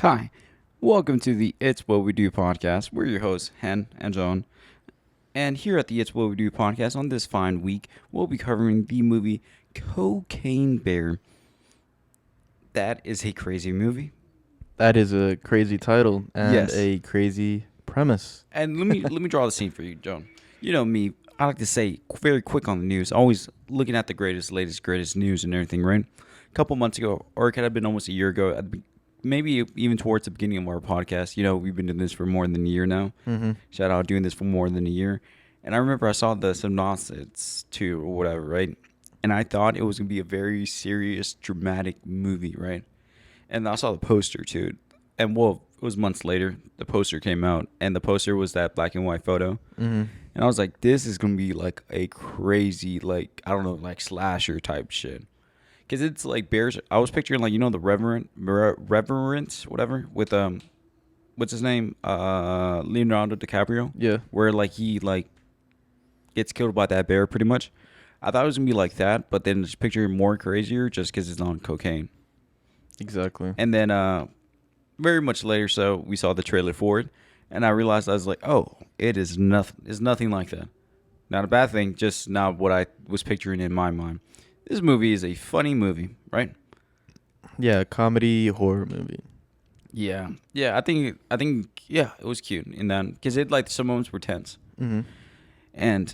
Hi, welcome to the It's What We Do podcast. We're your hosts, Hen and John. And here at the It's What We Do podcast on this fine week, we'll be covering the movie Cocaine Bear. That is a crazy movie. That is a crazy title and Yes. a crazy premise. And let me draw the scene for you, John. You know me, I like to say very quick on the news, always looking at the greatest news and everything, right? A couple months ago, or it could have been almost a year ago, maybe even towards the beginning of our podcast. You know, we've been doing this for more than a year now. Mm-hmm. Shout out doing this for more than a year. And I remember I saw the synopsis too, or whatever, right? And I thought it was going to be a very serious, dramatic movie, right? And I saw the poster too. And well, it was months later, the poster came out. And the poster was that black and white photo. Mm-hmm. And I was like, this is going to be like a crazy, like, I don't know, like slasher type shit. Because it's like bears. I was picturing like, you know, the Reverence, whatever, with, what's his name? Leonardo DiCaprio. Yeah. Where like he like gets killed by that bear pretty much. I thought it was going to be like that, but then just picture more crazier just because it's on cocaine. Exactly. And then very much later, so we saw the trailer for it, and I realized I was like, oh, it is nothing. It's nothing like that. Not a bad thing, just not what I was picturing in my mind. This movie is a funny movie, right? Yeah, comedy horror movie. Yeah, I think, yeah, it was cute in that because it like some moments were tense, Mm-hmm. and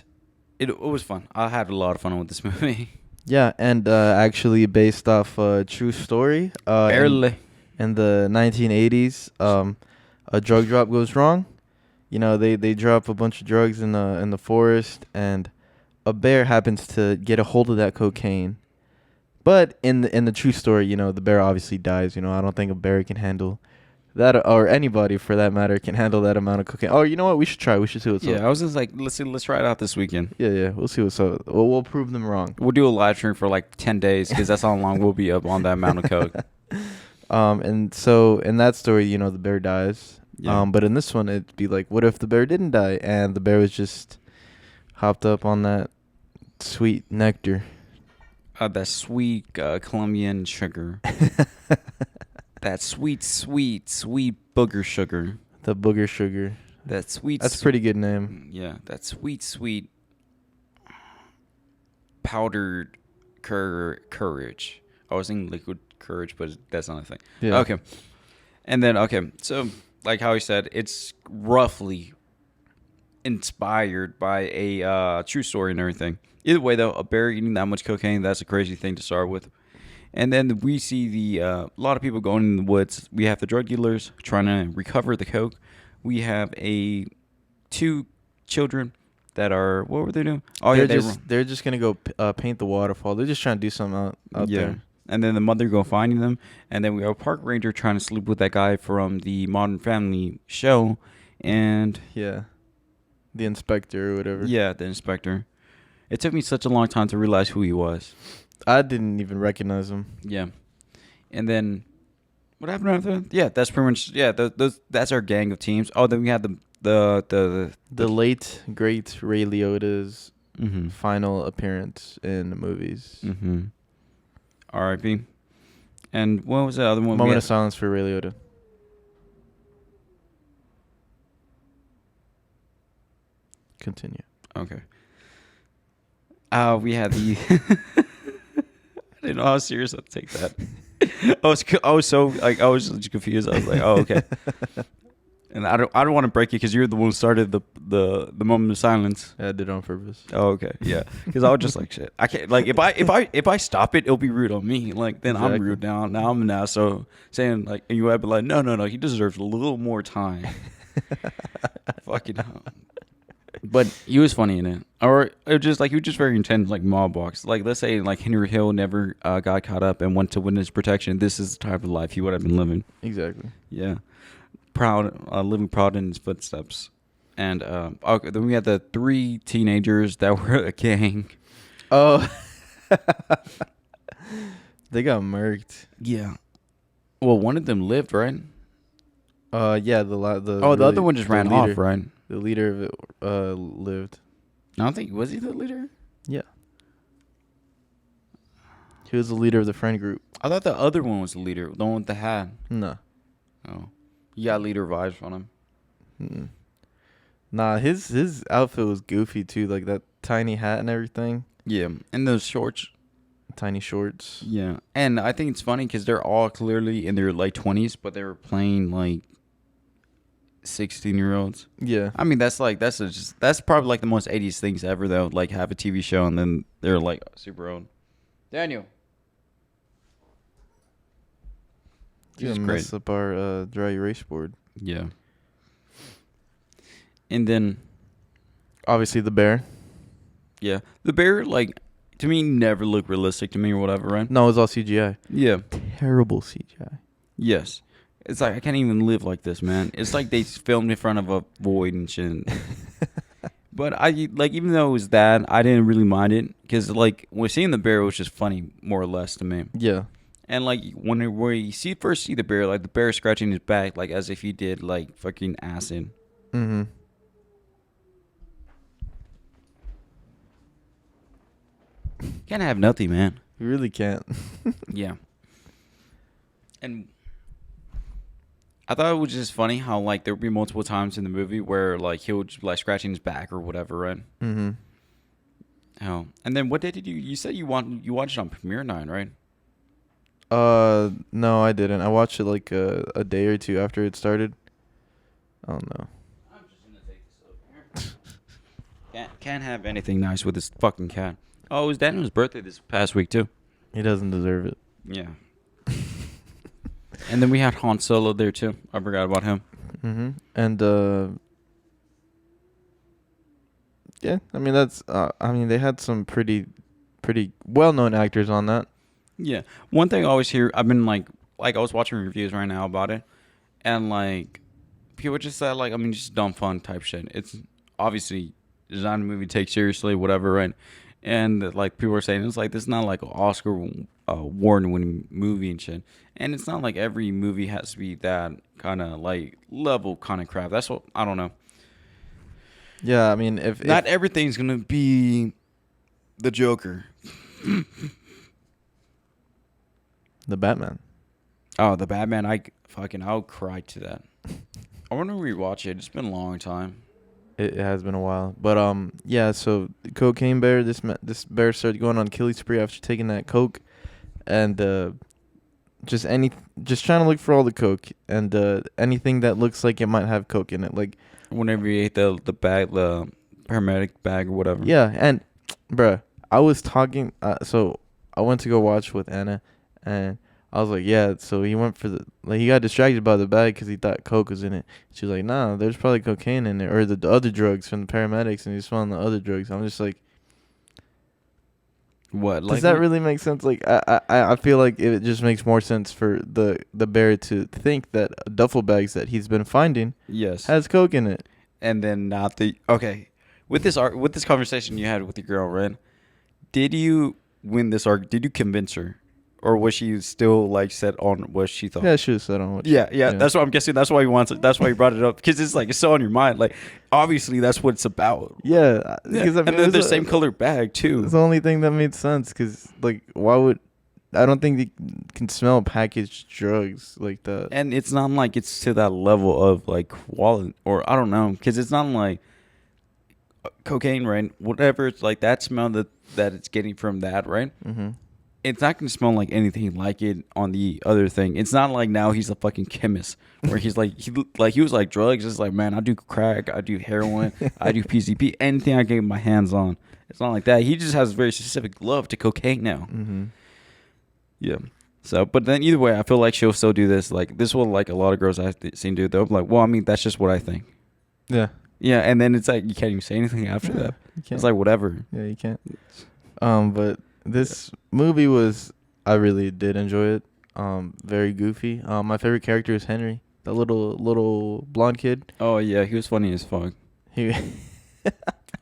it was fun. I had a lot of fun with this movie. Yeah, and actually based off a true story. Barely. In the 1980s, a drug drop goes wrong. You know, they drop a bunch of drugs in the forest, and a bear happens to get a hold of that cocaine. But in the true story, you know, the bear obviously dies. You know, I don't think a bear can handle that, or anybody for that matter can handle that amount of cocaine. Oh, you know what? We should try. We should see what's up. Yeah, I was just like, let's try it out this weekend. Yeah. We'll see what's up. We'll prove them wrong. We'll do a live stream for like 10 days because that's how long we'll be up on that amount of coke. And so in that story, you know, the bear dies. Yeah. But in this one, it'd be like, what if the bear didn't die and the bear was just hopped up on that sweet nectar? That sweet Colombian sugar. That sweet booger sugar. The booger sugar. That sweet. That's a pretty good name. Yeah, that sweet powdered courage. I was thinking liquid courage, but that's not a thing. Yeah. Okay. And then, so like how he said, it's roughly inspired by a true story and everything. Either way, though, a bear eating that much cocaine, that's a crazy thing to start with. And then we see a lot of people going in the woods. We have the drug dealers trying to recover the coke. We have two children that are, what were they doing? Oh, They're just gonna go paint the waterfall. They're just trying to do something out there. And then the mother go finding them. And then we have a park ranger trying to sleep with that guy from the Modern Family show. And Yeah. The inspector or whatever. yeah, the inspector. It took me such a long time to realize who he was. I didn't even recognize him. Yeah. And then what happened after that? Yeah, that's pretty much, yeah, that's our gang of teams. Oh, then we had the late great Ray Liotta's mm-hmm. final appearance in the movies. Mm-hmm. R.I.P. And what was the other one? Moment of silence for Ray Liotta. Continue. Okay. We had the. I didn't know how serious I'd take that. I was so like I was just confused. I was like, oh, okay. And I don't want to break it because you're the one who started the moment of silence. I did it on purpose. Oh, okay, yeah. Because I was just like, shit. I can't like if I stop it, it'll be rude on me. Like then Exactly. I'm rude now. Now I'm an ass. So saying like, and you would be like, no. He deserves a little more time. Fucking hell. But he was funny in it, or it was just like he was just very intense, like mob walks. Like let's say like Henry Hill never got caught up and went to witness protection. This is the type of life he would have been living. Exactly. Yeah, living proud in his footsteps. And okay, then we had the 3 teenagers that were a gang. Oh, they got murked. Yeah. Well, one of them lived, right? Yeah. The the other one just ran off, right? The leader of it lived. I don't think was he the leader. Yeah. He was the leader of the friend group. I thought the other one was the leader, the one with the hat. No. Oh, you got leader vibes on him. Mm. Nah, his outfit was goofy too, like that tiny hat and everything, Yeah, and those shorts. tiny shorts. Yeah, and I think it's funny because they're all clearly in their late 20s, but they were playing like 16-year-olds. Yeah. I mean, that's probably like the most 80s things ever though. Like have a TV show and then they're like super old. Daniel, You he's gonna great. mess up our dry erase board. Yeah, and then Obviously the bear. yeah, the bear like to me never looked realistic to me or whatever, right? No, it was all CGI. Yeah. Terrible CGI. Yes. It's like I can't even live like this, man. It's like they filmed in front of a void and shit. But I like even though it was that, I didn't really mind it because like when seeing the bear was just funny more or less to me. Yeah. And like when we first see the bear, like the bear scratching his back, like as if he did like fucking acid. Mm-hmm. Can't have nothing, man. You really can't. Yeah. And I thought it was just funny how like there would be multiple times in the movie where like he would just be, like scratching his back or whatever, right? Mm-hmm. Oh, and then what day did you said you watched it on premiere night, right? No, I didn't. I watched it like a day or two after it started. I don't know. I'm just gonna take this over here. Can't have anything nice with this fucking cat. Oh, it was Daniel's birthday this past week too. He doesn't deserve it. Yeah. And then we had Han Solo there too. I forgot about him. Mm-hmm. And yeah, I mean that's I mean they had some pretty well-known actors on that. Yeah. One thing I always hear, I've been like I was watching reviews right now about it, and like people just said like I mean just dumb fun type shit. It's obviously it's not a movie to take seriously, whatever, right? And like people are saying it's like this is not like an Oscar award winning movie and shit. And it's not like every movie has to be that kind of like level kind of crap. That's what I don't know. Yeah, I mean if Not everything's gonna be the Joker. the Batman. Oh, the Batman! I'll cry to that. I want to rewatch it. It's been a long time. It has been a while, but yeah. So the cocaine bear. This bear started going on a killing spree after taking that coke, and just trying to look for all the coke and anything that looks like it might have coke in it. Like Whenever you ate the bag, the paramedic bag or whatever. yeah, and bruh, I was talking. So I went to go watch with Anna, and I was like, yeah. So he went for he got distracted by the bag because he thought coke was in it. She was like, nah, there's probably cocaine in it or the other drugs from the paramedics, and he's found the other drugs. I'm just like, What? does that really make sense? Like, I feel like it just makes more sense for the bear to think that duffel bags that he's been finding Yes. has coke in it. And then not the okay. With this conversation you had with your girl, right? Did you win this argument? Did you convince her, or was she still like set on what she thought? Yeah, I should have said on what. Yeah. That's what I'm guessing. That's why he wants it. That's why he brought it up because it's like it's so on your mind. Like obviously that's what it's about. Yeah, because I mean, And then the same color bag too. It's the only thing that made sense. Because like, why would I don't think you can smell packaged drugs like that. And it's not like it's to that level of like quality, or I don't know, because it's not like cocaine, right? Whatever it's like that smell that it's getting from that, right? Mm-hmm. It's not gonna smell like anything like it on the other thing. It's not like now he's a fucking chemist where he's like he was like drugs. It's like, man, I do crack, I do heroin, I do PCP, anything I can get my hands on. It's not like that. He just has very specific love to cocaine now. Mm-hmm. Yeah. So, but then either way, I feel like she'll still do this. Like this will like a lot of girls I've seen do. They'll be like, well, I mean, that's just what I think. Yeah. Yeah, and then it's like you can't even say anything after that. You can't. It's like whatever. Yeah, you can't. But this movie I really did enjoy it. Very goofy. My favorite character is Henry, the little blonde kid. Oh yeah, he was funny as fuck. He.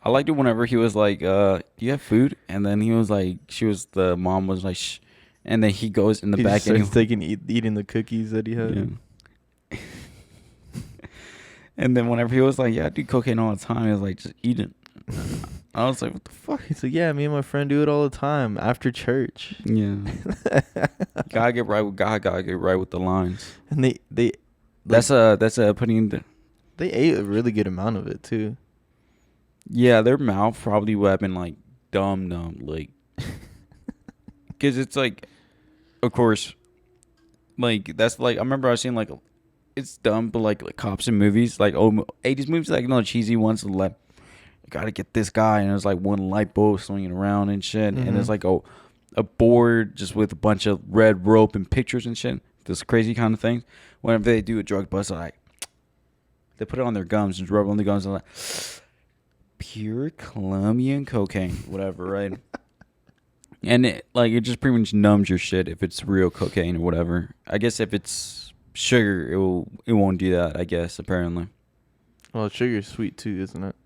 I liked it whenever he was like, "Do you have food?" And then he was like, the mom was like, "Shh," and then he goes in the he back just and starts eating the cookies that he had. Yeah. And then whenever he was like, "Yeah, I do cocaine all the time," he was like, "Just eat it." I was like, "What the fuck?" He's like, yeah, me and my friend do it all the time after church. Yeah. Gotta get right with God. Gotta get right with the lines. And Like, that's putting in the. they ate a really good amount of it too. Yeah, their mouth probably would have been like dumb, like, because it's like, of course, like that's like I remember I was seeing like, it's dumb, but like cops in movies, like 80s movies, like cheesy ones, like gotta get this guy, and there's like one light bulb swinging around and shit, and it's like a board just with a bunch of red rope and pictures and shit, this crazy kind of things. Whenever they do a drug bust, like they put it on their gums and rub it on the gums and like pure Colombian cocaine, whatever, right? And it just pretty much numbs your shit if it's real cocaine or whatever. I guess if it's sugar, it won't do that. I guess apparently. Well, sugar's sweet too, isn't it?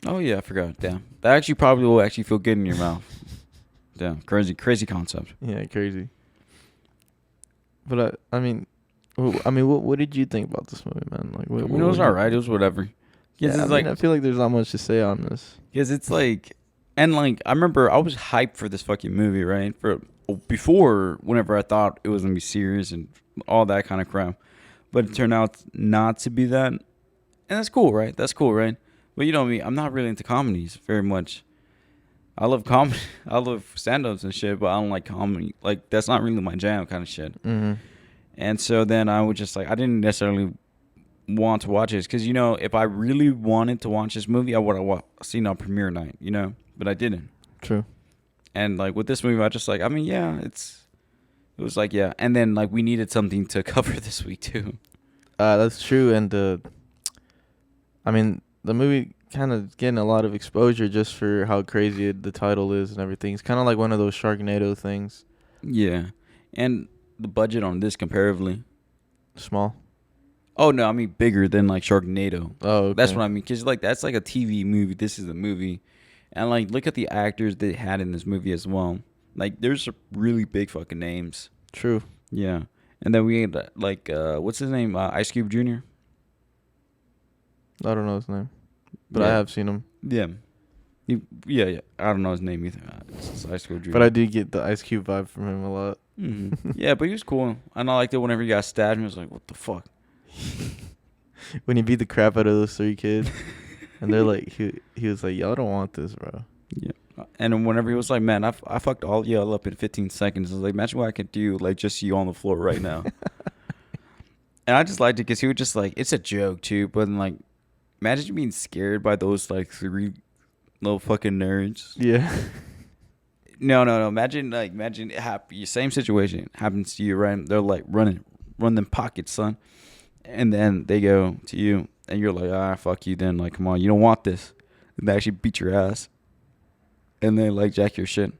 Oh yeah, I forgot. Damn, that actually probably will actually feel good in your mouth. Damn, crazy concept. Yeah, crazy. But what did you think about this movie, man? Like, I mean, it was alright. It was whatever. Yeah, I feel like there's not much to say on this. Because it's like, and like I remember I was hyped for this fucking movie, right? For before, whenever I thought it was gonna be serious and all that kind of crap, but it turned out not to be that, and that's cool, right? That's cool, right? But you know me, I'm not really into comedies very much. I love comedy, I love stand-ups and shit, but I don't like comedy. Like that's not really my jam, kind of shit. Mm-hmm. And so then I was just like, I didn't necessarily want to watch this because if I really wanted to watch this movie, I would have seen it on premiere night, but I didn't. True. And like with this movie, I just like, I mean, yeah, it was like, yeah, and then like we needed something to cover this week too. That's true, and I mean, the movie kind of getting a lot of exposure just for how crazy the title is and everything. It's kind of like one of those Sharknado things. Yeah, and the budget on this comparatively Small. Oh no, I mean bigger than like Sharknado. Oh, okay. That's what I mean. Cause like that's like a TV movie. This is a movie, and like look at the actors they had in this movie as well. Like there's some really big fucking names. True. Yeah, and then we had like what's his name? Ice Cube Jr. I don't know his name, but Yeah. I have seen him. Yeah. Yeah. I don't know his name either. It's Ice Cube Jr. But I do get the Ice Cube vibe from him a lot. Mm-hmm. Yeah, but he was cool, and I liked it whenever he got stabbed. He was like, "What the fuck." When he beat the crap out of those 3 kids, and they're like, he was like, y'all don't want this, bro. Yeah. And then whenever he was like, man, I fucked all y'all up in 15 seconds. I was like, imagine what I could do, like, just you on the floor right now. And I just liked it because he was just like, it's a joke, too. But, then, like, imagine you being scared by those, like, 3 little fucking nerds. Yeah. No. Imagine same situation happens to you, right? They're like, run them pockets, son. And then they go to you, and you're like, fuck you then. Like, come on, you don't want this. And they actually beat your ass. And they, like, jack your shit.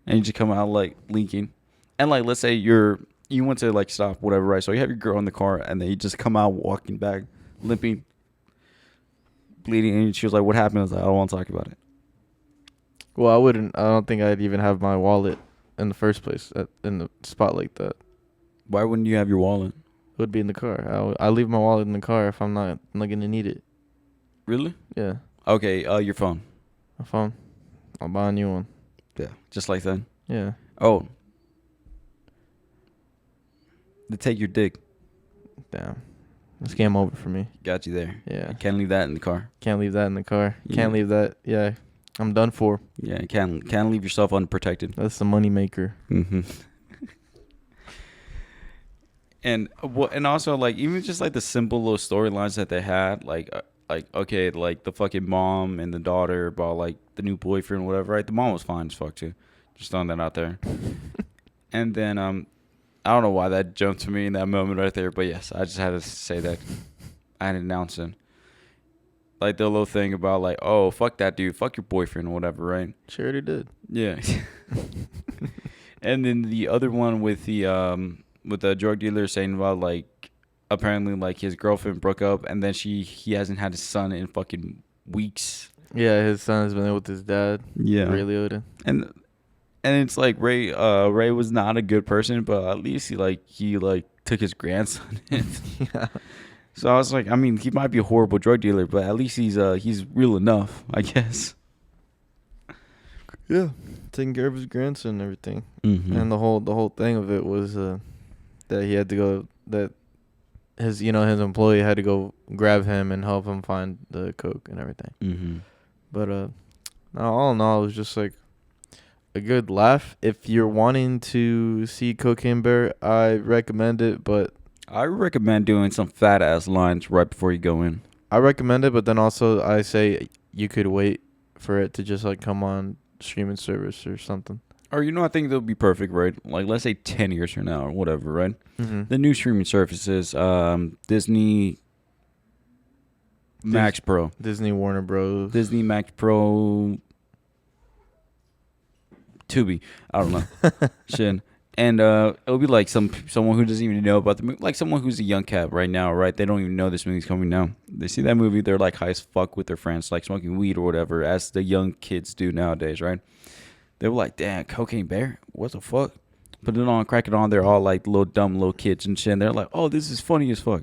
And you just come out, like, leaking. And, like, let's say you went to, like, stop, whatever, right? So you have your girl in the car, and then you just come out walking back, limping, bleeding. And she was like, what happened? I was like, I don't want to talk about it. Well, I don't think I'd even have my wallet in the first place in the spot like that. Why wouldn't you have your wallet? It would be in the car. I leave my wallet in the car if I'm not going to need it. Really? Yeah. Okay, your phone. My phone. I'll buy a new one. Yeah, just like that. Yeah. Oh. They take your dick. Damn. It's game over for me. Got you there. Yeah. You can't leave that in the car. Can't leave that in the car. Yeah. Can't leave that. Yeah. I'm done for. Yeah, you can't leave yourself unprotected. That's the money maker. Mm-hmm. And also like even just like the simple little storylines that they had, like okay, like the fucking mom and the daughter about like the new boyfriend or whatever, right? The mom was fine as fuck too. Just throwing that out there. And then I don't know why that jumped to me in that moment right there, but yes, I just had to say that. I had to announce it. Like the little thing about like, oh, fuck that dude, fuck your boyfriend or whatever, right? She already did. Yeah. And then the other one with the drug dealer saying about like apparently like his girlfriend broke up and then he hasn't had his son in fucking weeks. Yeah, his son has been with his dad. Yeah. Ray Liotta. And it's like Ray was not a good person, but at least he took his grandson in. Yeah. So I was like, I mean, he might be a horrible drug dealer, but at least he's real enough, I guess. Yeah, taking care of his grandson and everything. Mm-hmm. And the whole thing of it was that he had to go, that his employee had to go grab him and help him find the coke and everything. Mm-hmm. But no, all in all, it was just like a good laugh. If you're wanting to see Cocaine Bear, I recommend it. But I recommend doing some fat ass lines right before you go in. I recommend it, but then also I say you could wait for it to just like come on streaming service or something. Or I think that'll be perfect, right? Like let's say 10 years from now or whatever, right? Mm-hmm. The new streaming services, Disney Max Pro, Disney Warner Bros. Disney Max Pro, Tubi. I don't know. Shit. And it'll be like someone who doesn't even know about the movie, like someone who's a young cat right now, right? They don't even know this movie's coming now. They see that movie, they're like high as fuck with their friends, like smoking weed or whatever, as the young kids do nowadays, right? They were like, damn, Cocaine Bear? What the fuck? Put it on, crack it on. They're all like little dumb little kids and shit. And they're like, oh, this is funny as fuck.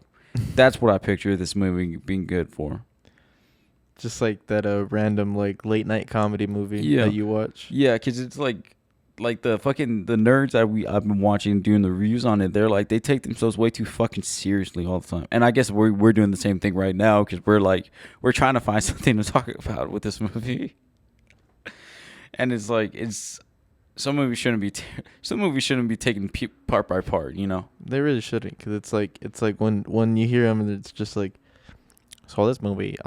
That's what I picture this movie being good for. Just like that random like late night comedy movie that you watch. Yeah, because it's like the fucking the nerds that I've been watching doing the reviews on it. They're like they take themselves way too fucking seriously all the time. And I guess we're doing the same thing right now because we're trying to find something to talk about with this movie. And it's like some movies shouldn't be taken part by part. They really shouldn't, because it's like when you hear them and it's just like, so this movie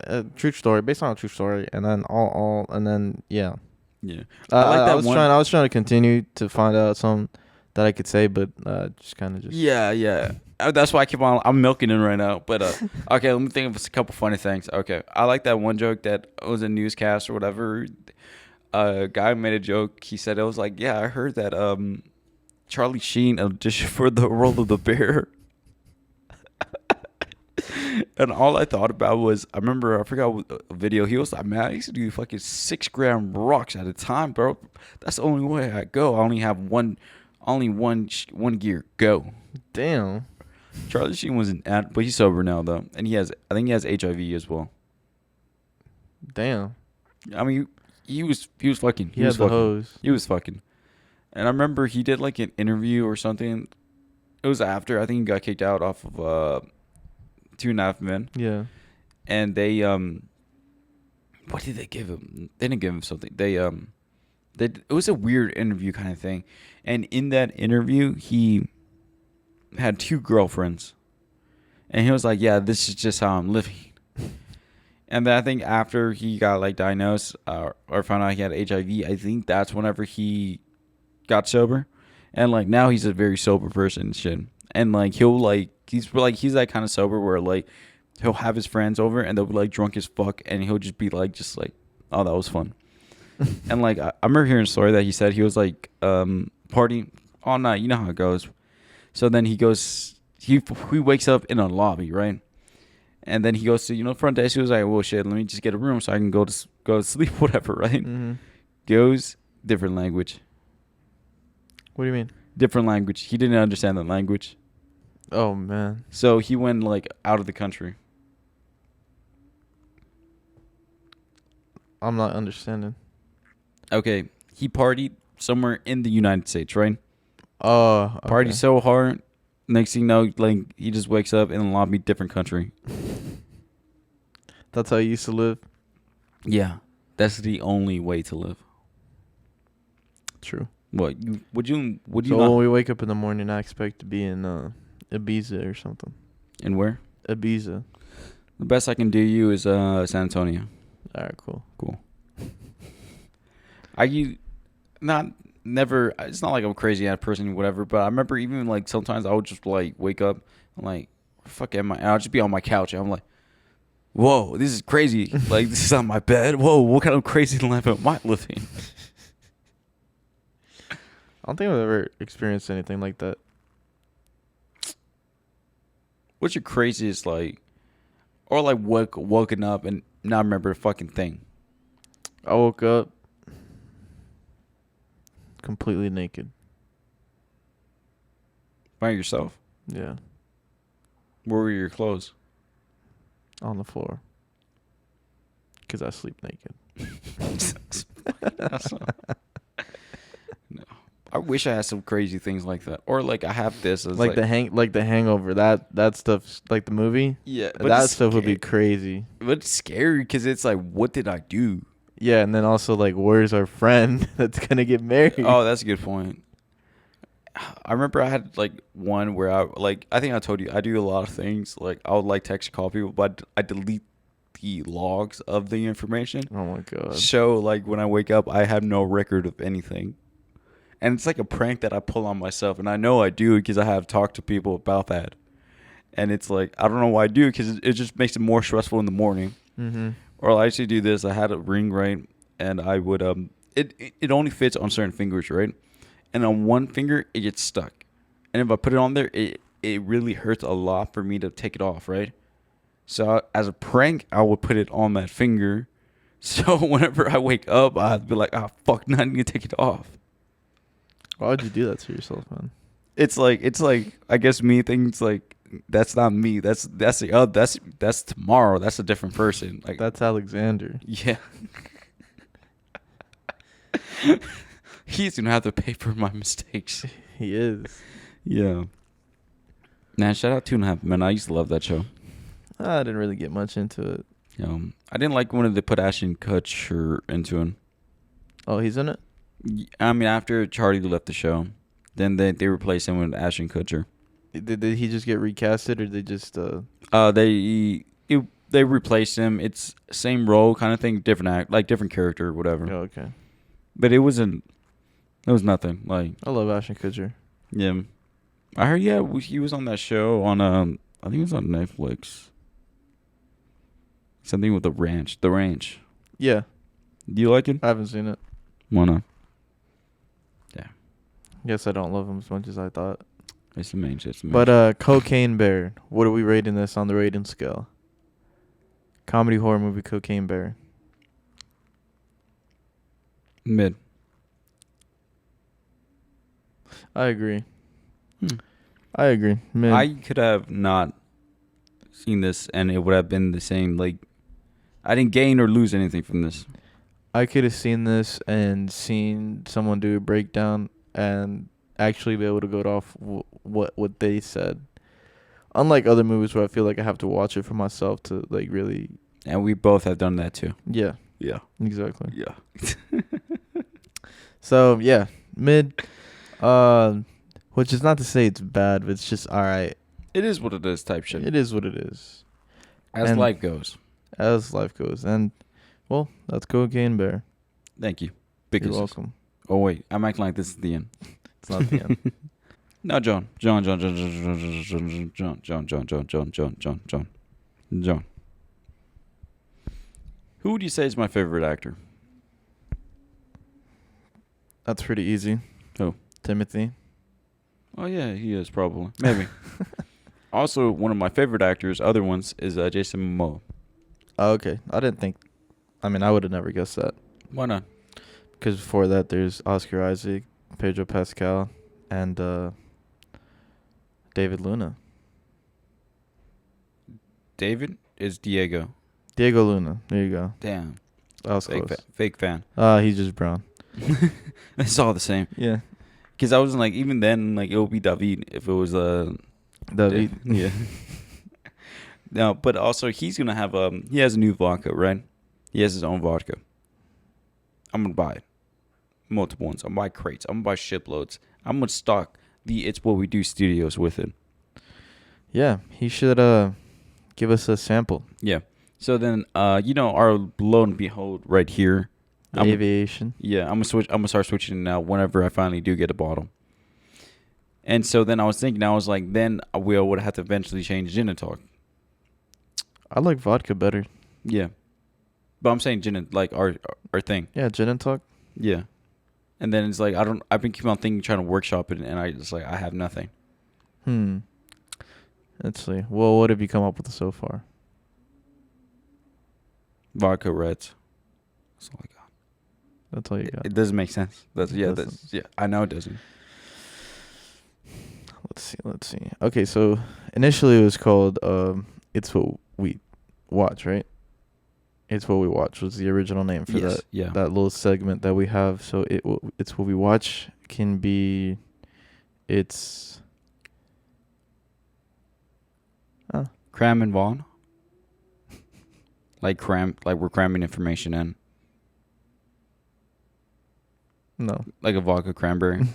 a true story based on a true story, and then all and then yeah. Yeah, I was trying to continue to find out something that I could say, but just kind of just yeah. That's why I'm milking it right now. But okay, let me think of a couple funny things. Okay, I like that one joke that was a newscast or whatever. A guy made a joke. He said it was like, yeah, I heard that Charlie Sheen auditioned for the role of the bear. And all I thought about was, I forgot what video. He was like, man, I used to do fucking 6-gram rocks at a time, bro. That's the only way I go. I only have one gear. Go. Damn. Charlie Sheen was but he's sober now though, and I think he has HIV as well. Damn. I mean, he was fucking. He had the hose. He was fucking. And I remember he did like an interview or something. It was after, I think he got kicked out off of 2.5 Men. Yeah. And they what did they give him? They didn't give him something. It was a weird interview kind of thing. And in that interview, he had 2 girlfriends. And he was like, yeah, this is just how I'm living. And then I think after he got like diagnosed or found out he had HIV, I think that's whenever he got sober. And like now he's a very sober person and shit. And like he's that kind of sober where like he'll have his friends over and they'll be like drunk as fuck and he'll just be like oh, that was fun. And like I remember hearing a story that he said he was like partying all night. You know how it goes. So then he wakes up in a lobby, right? And then he goes to front desk. He was like, well, shit, let me just get a room so I can go to sleep, whatever, right? Mm-hmm. Goes, different language. What do you mean? Different language. He didn't understand the language. Oh, man. So he went like out of the country. I'm not understanding. Okay, he partied somewhere in the United States, right? Oh, okay. Partied so hard. Next thing you know, like he just wakes up in a lobby, different country. That's how you used to live? Yeah, that's the only way to live. True. What would you? So when we wake up in the morning, I expect to be in Ibiza or something. And where? Ibiza. The best I can do you is San Antonio. All right, cool. It's not like I'm a crazy ass person or whatever, but I remember even like sometimes I would just like wake up and like, fuck am I? And I'll just be on my couch and I'm like, whoa, this is crazy. Like this is on my bed. Whoa, what kind of crazy life am I living? I don't think I've ever experienced anything like that. What's your craziest like, or like woken up and not remember a fucking thing? I woke up completely naked. By yourself? Yeah. Where were your clothes? On the floor. Because I sleep naked. No. I wish I had some crazy things like that, or like I have this as Like the Hangover. That stuff, like the movie. yeah, but That it's stuff would be scary. crazy. But it's scary because it's like, what did I do? Yeah, and then also like, where's our friend that's gonna get married? Oh, that's a good point. I remember I had like one where I think I told you I do a lot of things. Like I would like text call people, but I delete the logs of the information. Oh my god. So like when I wake up, I have no record of anything. And it's like a prank that I pull on myself, and I know I do because I have talked to people about that. And it's like I don't know why I do because it just makes it more stressful in the morning. Mm-hmm. Or I actually do this. I had a ring right, and I would it only fits on certain fingers, right? And on one finger it gets stuck, and if I put it on there, it really hurts a lot for me to take it off, right? So as a prank, I would put it on that finger. So whenever I wake up, I'd be like, "Ah, fuck, now I need to take it off." Why would you do that to yourself, man? It's like I guess me thinks like that's not me. That's that's tomorrow. That's a different person. Like That's Alexander. yeah. He's gonna have to pay for my mistakes. He is. Yeah. Man, shout out 2.5 Men. I used to love that show. I didn't really get much into it. I didn't like when they put Ashton Kutcher into it. Oh, he's in it? I mean, after Charlie left the show, then they replaced him with Ashton Kutcher. Did he just get recasted, or they just They replaced him. It's same role kind of thing, different act, like different character, whatever. Oh, okay. But it was nothing. Like I love Ashton Kutcher. yeah, I heard he was on that show on I think it was on Netflix. Something with the ranch. The Ranch. Yeah, Do you like it? I haven't seen it. Why not? Guess I don't love him as much as I thought. It's the main. But Cocaine Bear. What are we rating this on the rating scale? Comedy horror movie Cocaine Bear. Mid. I agree. I agree. Mid. I could have not seen this, and it would have been the same. Like, I didn't gain or lose anything from this. I could have seen this and seen someone do a breakdown and actually be able to go off what they said. Unlike other movies where I feel like I have to watch it for myself to like really. And we both have done that too. Yeah. Yeah. Exactly. Yeah. So yeah, mid. Which is not to say it's bad, but it's just all right. It is what it is type shit. It is what it is. As And life goes. As life goes. And, well, that's Cocaine Bear. Thank you. You're welcome. Oh, wait. I'm acting like this is the end. It's not the end. No, John. Who would you say is my favorite actor? That's pretty easy. Who? Timothy. Oh, yeah, he is probably. Maybe. Also, one of my favorite actors, other ones, is Jason Momoa. Oh, okay. I would have never guessed that. Why not? Because before that, there's Oscar Isaac, Pedro Pascal, and David Luna. David is Diego. Diego Luna. There you go. Damn. That was close. Fake fan. He's just brown. It's all the same. Yeah. Because I was like, even then, like, it would be David if it was David. Yeah. No, but also he's gonna have he has a new vodka, right? He has his own vodka. I'm gonna buy it. Multiple ones. I'm gonna buy crates. I'm gonna buy shiploads. I'm gonna stock the It's What We Do studios with it. Yeah, he should give us a sample. Yeah. So then our lo and behold right here. Aviation. Yeah, I'm gonna start switching now whenever I finally do get a bottle. And so then I was thinking, then we would have to eventually change gin and talk. I like vodka better. Yeah. But I'm saying gin and like our thing. Yeah, gin and talk. Yeah. And then it's like I've been keeping on thinking, trying to workshop it, and I just like I have nothing. Let's see. Well, what have you come up with so far? Vodka reds. That's all I got. That's all you got. It doesn't make sense. I know it doesn't. Let's see. Okay, so initially it was called It's What We Watch, right? It's What We Watch was the original name for that. Yeah. That little segment that we have. So it's What We Watch can be. It's. Oh. Cram and Vaughn. Like we're cramming information in. No. Like a vodka cranberry.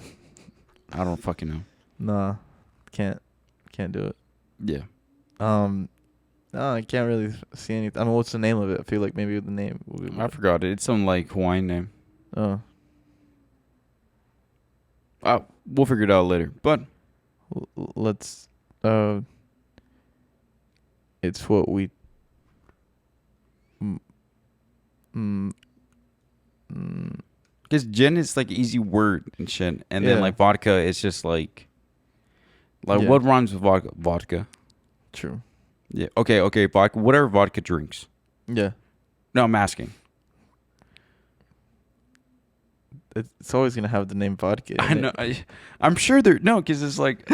I don't fucking know. Nah. Can't do it. Yeah. No, I can't really see anything. I mean, what's the name of it? I feel like maybe the name. I forgot it. It's some like Hawaiian name. Oh. We'll figure it out later. But Let's. It's what we. Because gin is like an easy word and shit, and Yeah. then like vodka is just like Yeah. what rhymes with vodka? Vodka. True. Yeah. Okay. Vodka. Whatever vodka drinks. Yeah. No, I'm asking. It's always gonna have the name vodka. I know. I'm sure there. No, because it's like,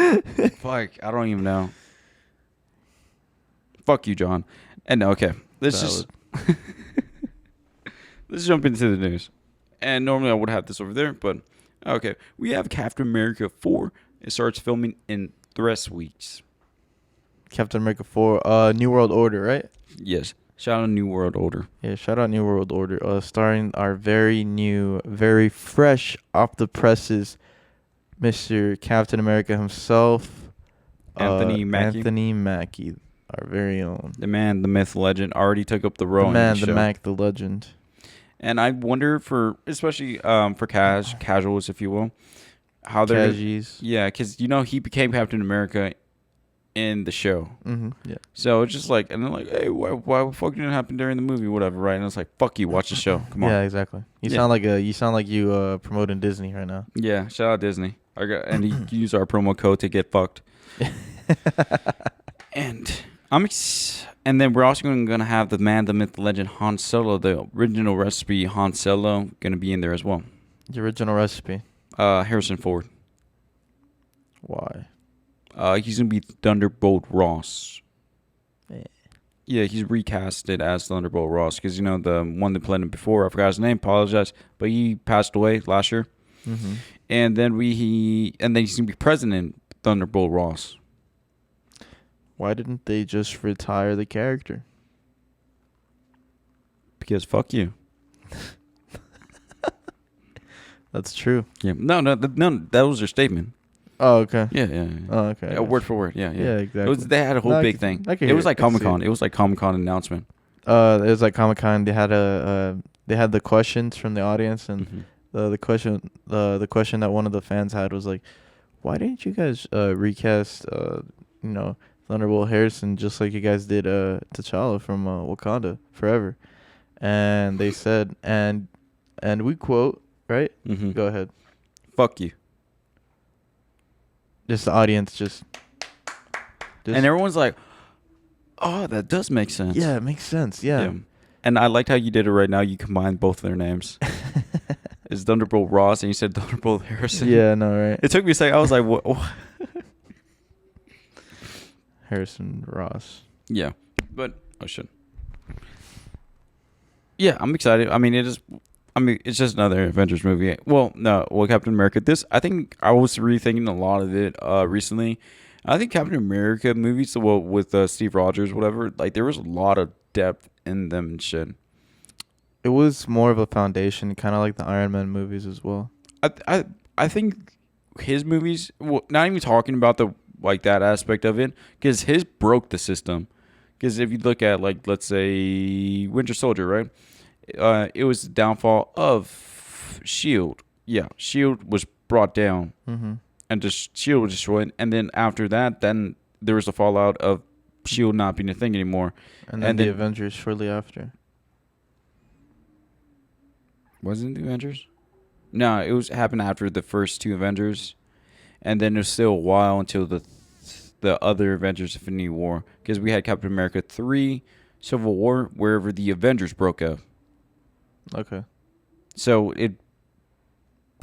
fuck. I don't even know. Fuck you, John. And okay, let's jump into the news. And normally I would have this over there, but okay. We have Captain America 4. It starts filming in 3 weeks. Captain America 4. New World Order, right? Yes. Shout out New World Order. Yeah, shout out New World Order. Starring our very new, very fresh off the presses, Mr. Captain America himself, Anthony Mackie. Anthony Mackie, our very own. The man, the myth, legend, already took up the role. The man, in the the show. Mac, the legend. And I wonder especially for casuals, if you will, how they're. Cagies. Yeah, because he became Captain America in the show. Yeah. So it's just like, and they're like, hey, why the fuck didn't it happen during the movie, whatever, right? And it's like, fuck you, watch the show. Come on. Yeah, exactly. You sound like you promoting Disney right now. Yeah, shout out Disney. And you can use our promo code to get fucked. And and then we're also going to have the man, the myth, the legend, Han Solo, the original recipe Han Solo, going to be in there as well. The original recipe. Harrison Ford. Why? He's going to be Thunderbolt Ross. Yeah. Yeah, he's recasted as Thunderbolt Ross because, the one that played him before, I forgot his name, apologize, but he passed away last year. Mm-hmm. And then he's going to be President Thunderbolt Ross. Why didn't they just retire the character? Because fuck you. That's true. Yeah. No, that was their statement. Oh, okay. Yeah. Oh, okay. Yeah, word for word. Yeah. Yeah, exactly. They had a whole big thing. It was like Comic-Con. It was like Comic-Con announcement. It was like Comic-Con. They had they had the questions from the audience, and the question that one of the fans had was like, why didn't you guys recast Thunderbolt Harrison just like you guys did T'Challa from Wakanda Forever? And they said, and we quote, right? Mm-hmm. Go ahead. Fuck you. Just the audience just and everyone's like, oh, that does make sense. Yeah, it makes sense. Yeah. And I liked how you did it right now. You combined both their names. It's Thunderbolt Ross and you said Thunderbolt Harrison. Yeah, no, right. It took me a second. I was like, what? Harrison Ross. Yeah. But, oh shit. Yeah, I'm excited. I mean, it's just another Avengers movie. Well, no, Captain America. I think I was rethinking a lot of it recently. I think Captain America movies, with Steve Rogers, whatever, like there was a lot of depth in them and shit. It was more of a foundation, kind of like the Iron Man movies as well. I think his movies, not even talking about that aspect of it, because his broke the system. Because if you look at, like, let's say Winter Soldier, right? It was the downfall of S.H.I.E.L.D. Yeah, S.H.I.E.L.D. was brought down. Mm-hmm. And just S.H.I.E.L.D. was destroyed. And then after that, then there was the fallout of S.H.I.E.L.D. not being a thing anymore. And then the Avengers shortly after. Wasn't it the Avengers? No, it happened after the first 2 Avengers. And then it was still a while until the other Avengers Infinity War. Because we had Captain America 3, Civil War, wherever the Avengers broke up. Okay. So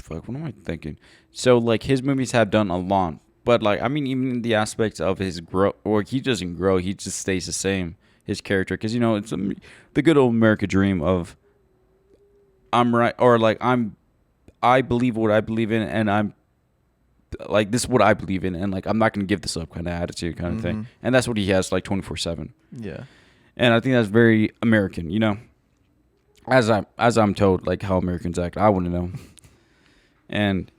fuck, what am I thinking? So, like, his movies have done a lot. But, like, I mean, even the aspects of his growth, or he doesn't grow, he just stays the same, his character. Because, it's the good old American dream of, I'm right, or, like, I believe what I believe in, and I'm like, this is what I believe in, and like, I'm not gonna give this up kind of attitude kind of thing. And that's what he has like 24/7. Yeah. And I think that's very American, you know. As I'm told, like how Americans act, I want to know. And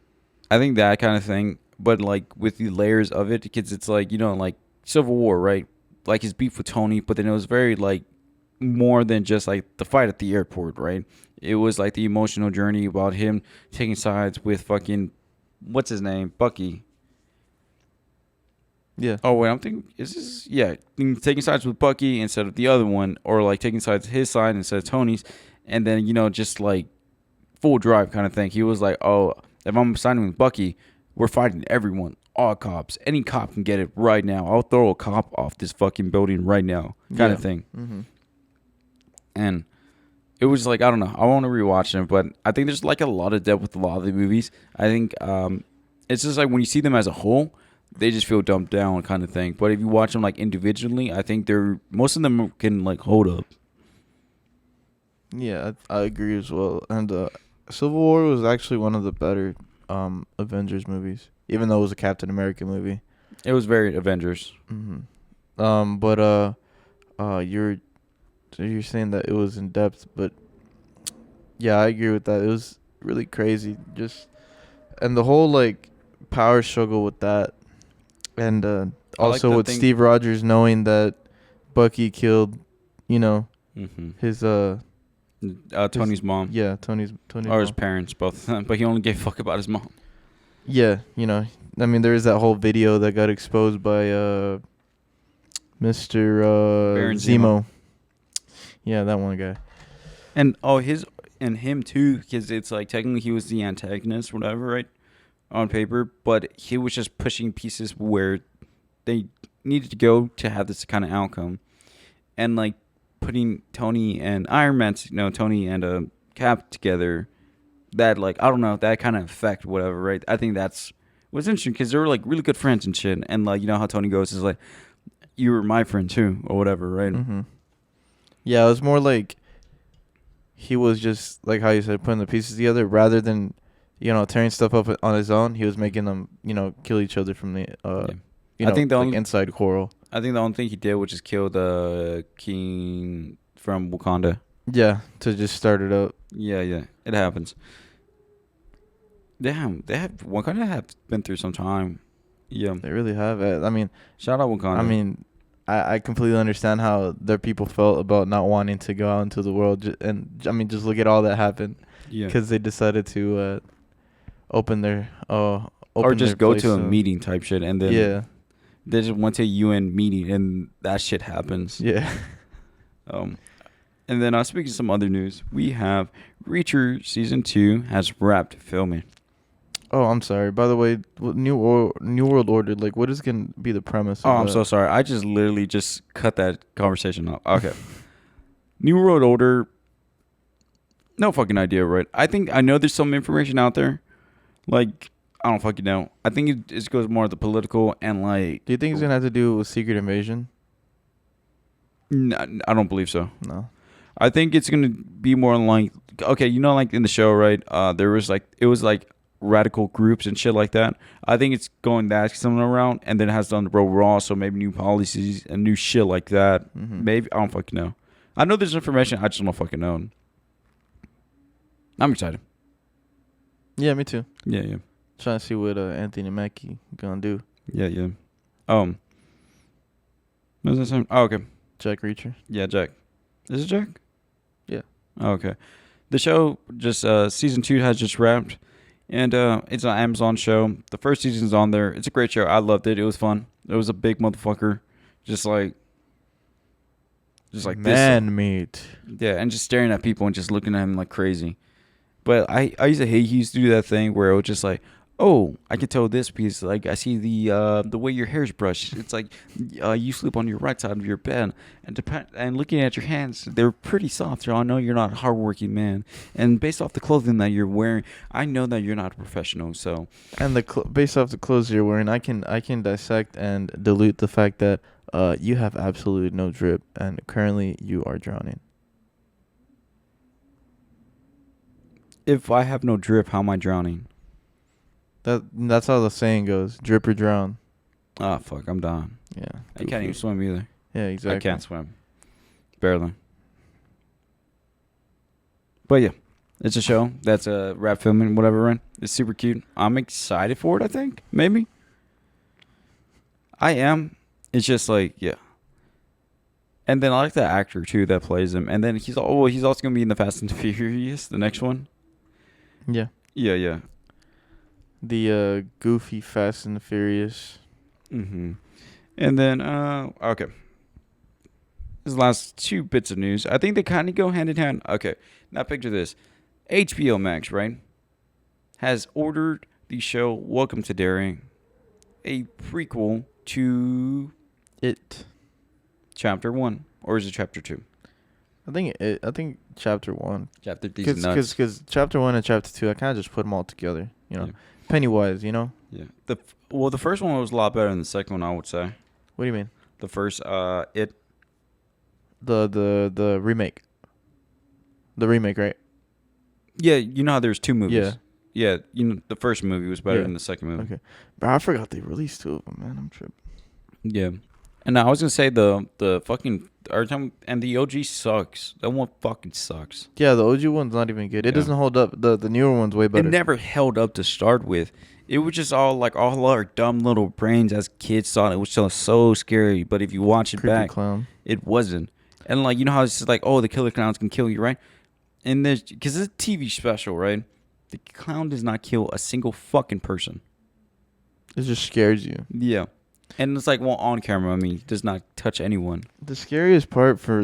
I think that kind of thing, but like with the layers of it, because it's like, you know, like Civil War, right? Like his beef with Tony, but then it was very like more than just like the fight at the airport, right? It was like the emotional journey about him taking sides with fucking what's his name, Bucky. Yeah. Oh wait, I'm thinking, is this, yeah, taking sides with Bucky instead of the other one, or like taking sides his side instead of Tony's, and then, you know, just like full drive kind of thing. He was like, oh, if I'm siding with Bucky, we're fighting everyone, all cops. Any cop can get it right now. I'll throw a cop off this fucking building right now, kind of thing. Mm-hmm. And it was like, I don't know. I want to rewatch them, but I think there's like a lot of depth with a lot of the movies. I think it's just like when you see them as a whole, they just feel dumped down kind of thing. But if you watch them like individually, I think most of them can like hold up. Yeah, I agree as well. And Civil War was actually one of the better Avengers movies, even though it was a Captain America movie. It was very Avengers. Mm-hmm. But you're saying that it was in depth, but yeah, I agree with that. It was really crazy, and the whole like power struggle with that, and also with Steve Rogers knowing that Bucky killed, you know, his Tony's mom. Yeah, Tony's or his parents, both. But he only gave a fuck about his mom. Yeah, you know, I mean, there is that whole video that got exposed by Mr. Zemo. Yeah, that one guy. And him too, because it's like technically he was the antagonist, whatever, right, on paper, but he was just pushing pieces where they needed to go to have this kind of outcome, and like putting Tony and Iron Man, Tony and Cap together, that like, I don't know, that kind of effect, whatever, right? I think that's was interesting because they were like really good friends and shit, and like, you know how Tony goes is like, you were my friend too, or whatever, right? Mm-hmm. Yeah, it was more like he was just like how you said, putting the pieces together rather than, you know, tearing stuff up on his own. He was making them, you know, kill each other from the I think the only inside quarrel. I think the only thing he did was just kill the king from Wakanda. Yeah, to just start it up. Yeah, it happens. Damn, Wakanda have been through some time. Yeah, they really have. I mean, shout out Wakanda. I mean, I completely understand how their people felt about not wanting to go out into the world, and I mean, just look at all that happened. Yeah, because they decided to open their or just go to a meeting type shit, and then they just went to a UN meeting, and that shit happens. Yeah. And then speaking of some other news, we have Reacher Season 2 has wrapped filming. Oh, I'm sorry. By the way, New World Order, like, what is going to be the premise of I'm so sorry. I just literally just cut that conversation off. Okay. New World Order, no fucking idea, right? I know there's some information out there. Like, I don't fucking know. I think it goes more to the political and like... Do you think it's going to have to do with Secret Invasion? No, I don't believe so. No. I think it's going to be more like... Okay, you know, like in the show, right? It was like radical groups and shit like that. I think it's going that something around, and then it has done the road raw, so maybe new policies and new shit like that. Mm-hmm. Maybe, I don't fucking know. I know there's information, I just don't fucking know. I'm excited. Yeah, me too. Yeah. Trying to see what Anthony Mackie gonna do. Yeah. What was that saying? Oh, okay. Jack Reacher. Yeah, Jack. Is it Jack? Yeah. Oh, okay. The show just season 2 has just wrapped. And it's an Amazon show. The first season's on there. It's a great show. I loved it. It was fun. It was a big motherfucker. Just like man meat. Yeah, and just staring at people and just looking at him like crazy. But I used to hate he used to do that thing where it was just like, oh, I can tell this piece. Like, I see the way your hair's brushed. It's like you sleep on your right side of your bed. And looking at your hands, they're pretty soft. So I know you're not a hardworking man. And based off the clothing that you're wearing, I know that you're not a professional. So, and based off the clothes you're wearing, I can dissect and dilute the fact that you have absolutely no drip, and currently you are drowning. If I have no drip, how am I drowning? That's how the saying goes: drip or drown. Ah, fuck, I'm done. Yeah. I can't even swim either. Yeah, exactly. I can't swim. Barely. But yeah, it's a show. That's a rap filming, whatever, right? It's super cute. I'm excited for it, I think. Maybe. I am. It's just like, yeah. And then I like the actor, too, that plays him. And then he's also going to be in the Fast and the Furious, the next one. Yeah. Yeah. The goofy Fast and the Furious. Mm-hmm. And then, okay. This last two bits of news. I think they kind of go hand in hand. Okay. Now picture this. HBO Max, right, has ordered the show Welcome to Derry, a prequel to It. Chapter 1. Or is it Chapter 2? I think Chapter 1. Chapter 3 is nuts. Because Chapter 1 and Chapter 2, I kind of just put them all together. You know, Yeah. Pennywise. You know. Yeah. The first one was a lot better than the second one, I would say. What do you mean? The first, It. The remake. The remake, right? Yeah, you know how there's two movies. Yeah. Yeah, you know, the first movie was better Yeah. than the second movie. Okay. Bro, I forgot they released 2 of them, man. I'm tripping. Yeah. And I was going to say the fucking, and the OG sucks. That one fucking sucks. Yeah, the OG one's not even good. It Yeah. doesn't hold up. The newer one's way better. It never held up to start with. It was just all our dumb little brains as kids thought it was so scary. But if you watch it Creepy back, clown. it wasn't. And like, you know how it's just like, oh, the killer clowns can kill you, right? And there's, because it's a TV special, right? The clown does not kill a single fucking person. It just scares you. Yeah. And it's like, well, on camera, I mean, does not touch anyone. The scariest part for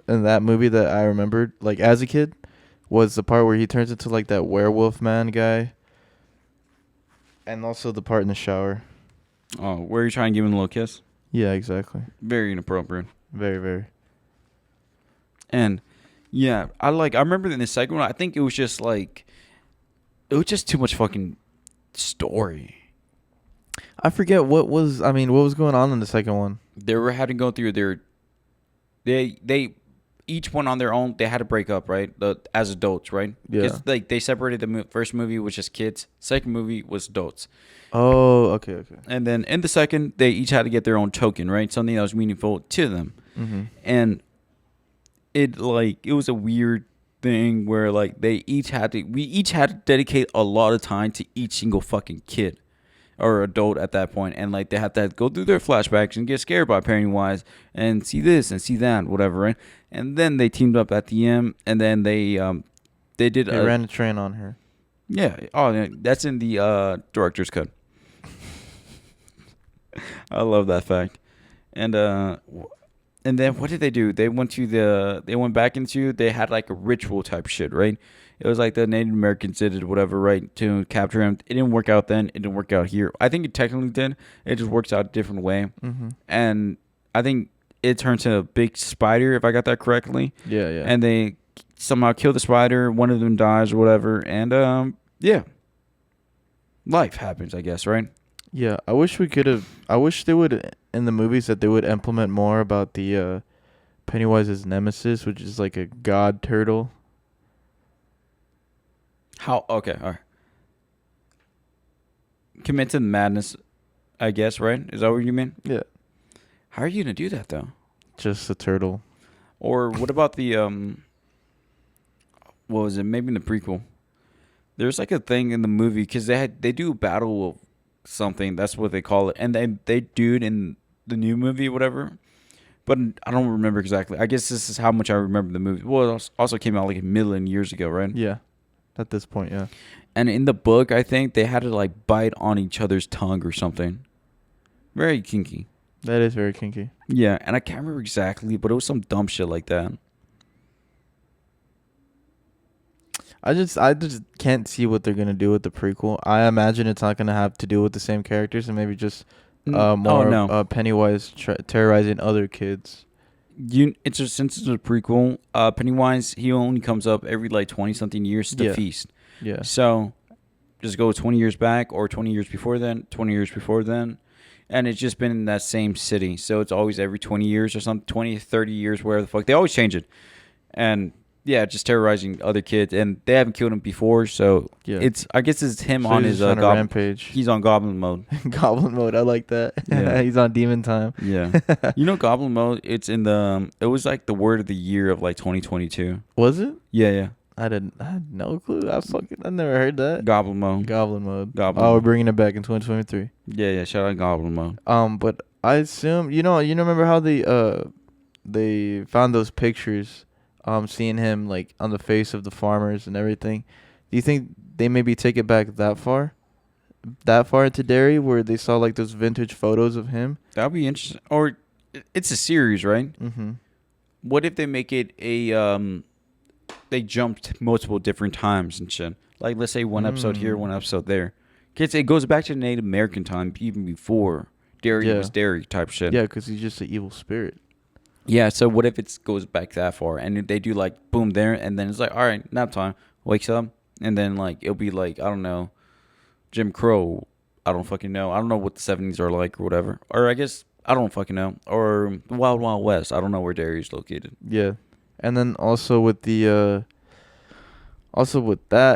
in that movie that I remembered, like as a kid, was the part where he turns into like that werewolf man guy. And also the part in the shower. Oh, where you trying to give him a little kiss? Yeah, exactly. Very inappropriate. Very, very. And yeah, I remember in the second one, I think it was just too much fucking story. I forget what was going on in the second one. They were having to go through they each one on their own. They had to break up, right? As adults, right? Yeah. Because like they separated. The first movie was just kids. Second movie was adults. Oh, okay. And then in the second, they each had to get their own token, right? Something that was meaningful to them. Mm-hmm. And it was a weird thing where like we each had to dedicate a lot of time to each single fucking kid or adult at that point, and like they had to go through their flashbacks and get scared by Pennywise and see this and see that, whatever, right? And then they teamed up at the end, and then they ran a train on her. Yeah. Oh, yeah, that's in the director's cut. I love that fact. And then what did they do? They went back into, they had like a ritual type shit, right? It was like the Native Americans did it, whatever, right, to capture him. It didn't work out then. It didn't work out here. I think it technically did. It just works out a different way. Mm-hmm. And I think it turns into a big spider, if I got that correctly. Yeah. And they somehow kill the spider. One of them dies or whatever. And, yeah. Life happens, I guess, right? Yeah, I wish they would, in the movies, that they would implement more about the Pennywise's nemesis, which is like a god turtle. How? Okay, all right. Commit to the madness, I guess, right? Is that what you mean? Yeah. How are you going to do that, though? Just a turtle. Or what about the, what was it? Maybe in the prequel. There's like a thing in the movie, because they do a battle of something. That's what they call it. And they do it in the new movie, whatever. But I don't remember exactly. I guess this is how much I remember the movie. Well, it also came out like a million years ago, right? Yeah. At this point, yeah. And in the book, I think they had to like bite on each other's tongue or something. Very kinky. That is very kinky. Yeah, and I can't remember exactly, but it was some dumb shit like that. I just can't see what they're gonna do with the prequel. I imagine it's not gonna have to do with the same characters, and maybe just more Pennywise terrorizing other kids. Since it's a prequel, Pennywise, he only comes up every like 20-something years to feast. Yeah. So just go 20 years back or 20 years before then, 20 years before then. And it's just been in that same city. So it's always every 20 years or something, 20, 30 years, where the fuck. They always change it. And Yeah, just terrorizing other kids, and they haven't killed him before, so Yeah. I guess it's him So on he's his just trying to goblin. rampage. He's on goblin mode. Goblin mode. I like that. Yeah. He's on demon time. Yeah, you know goblin mode. It's in the. It was like the word of the year of like 2022. Was it? Yeah, yeah. I had no clue. I never heard that. Goblin mode. Goblin mode. Goblin Oh, we're mode. bringing it back in 2023. Yeah, yeah. Shout out goblin mode. But I assume you remember how they found those pictures, seeing him like on the face of the farmers and everything. Do you think they maybe take it back that far into Derry, where they saw like those vintage photos of him? That'd be interesting. Or it's a series, right? Mm-hmm. What if they make it a they jumped multiple different times and shit. Like let's say one episode here, one episode there. Kids, it goes back to Native American time, even before Derry was Derry type shit. Yeah, because he's just an evil spirit. Yeah, so what if it goes back that far and they do like boom there and then it's like, all right, nap time, wakes up, and then like it'll be like, I don't know, Jim Crow. I don't fucking know. I don't know what the 70s are like or whatever. Or I guess I don't fucking know. Or Wild Wild West. I don't know where Derry is located. Yeah. And then also with that,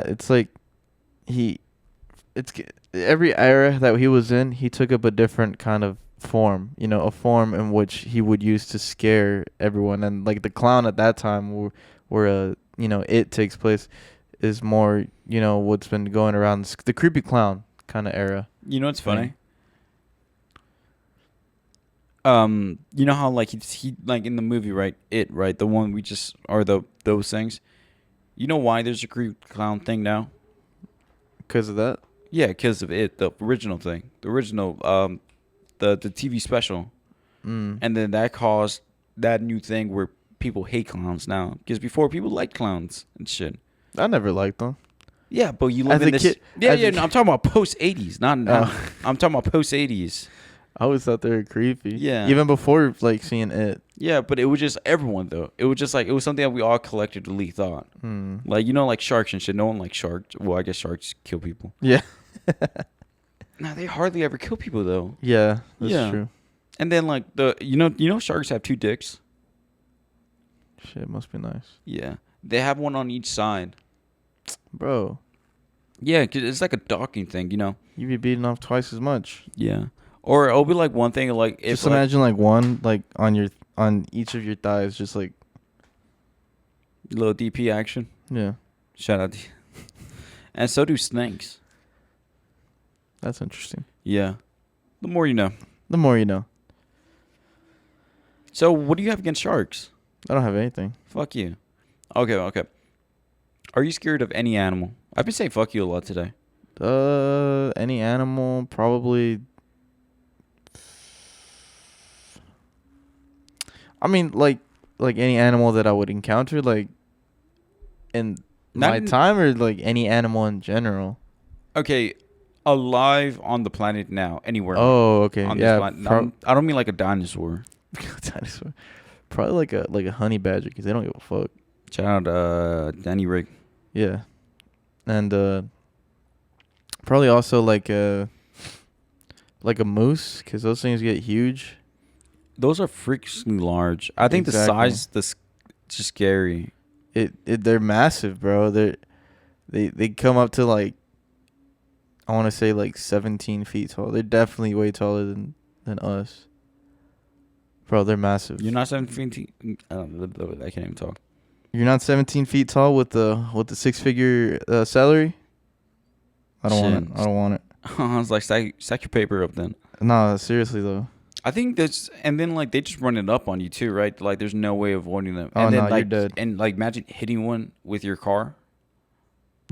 it's like it's every era that he was in, he took up a different kind of form, a form in which he would use to scare everyone. And like the clown at that time where it takes place is more, what's been going around, the creepy clown kind of era. You know what's funny? You know how like he like in the movie, right? Right? The one we just or those things. You know why there's a creepy clown thing now? Because of that? Yeah, because of it, the original thing, the original the TV special, and then that caused that new thing where people hate clowns now. Because before people liked clowns and shit. I never liked them. Yeah, but you live As in a this. kid- Yeah, as a yeah. kid- No, I'm talking about post '80s, not now. I'm talking about post '80s. I always thought they were creepy. Yeah. Even before like seeing it. Yeah, but it was just everyone though. It was just like it was something that we all collectively thought. Like like sharks and shit. No one likes sharks. Well, I guess sharks kill people. Yeah. Nah, they hardly ever kill people though. Yeah, that's Yeah. true. And then like sharks have 2 dicks. Shit, must be nice. Yeah, they have one on each side. Bro, Yeah, 'cause it's like a docking thing, you be beating off twice as much. Yeah, or it'll be like one thing like if Just imagine like one like on each of your thighs, just like little DP action. yeah. Shout out, and so do snakes. That's interesting. Yeah, the more you know. The more you know. So what do you have against sharks? I don't have anything. Fuck you. Okay. Are you scared of any animal? I've been saying fuck you a lot today. Any animal probably. I mean, like any animal that I would encounter, like in my time, or like any animal in general. Okay, alive on the planet now, anywhere. Oh, okay, on yeah. this planet. I don't mean like a dinosaur. Dinosaur. Probably like a honey badger, because they don't give a fuck. Shout out Danny Rick. Yeah, and probably also like a moose, because those things get huge. Those are freakishly large. I think Exactly. the size, it's just scary. They're massive, bro. They come up to like, I want to say like 17 feet tall. They're definitely way taller than us. Bro, they're massive. You're not 17. I can't even talk. You're not 17 feet tall with the 6-figure salary? I don't want it. I don't want it. I was like, stack your paper up then. No, seriously though. I think that's, and then like they just run it up on you too, right? Like there's no way of avoiding them. Oh, And then, no, like, you're dead. And like imagine hitting one with your car.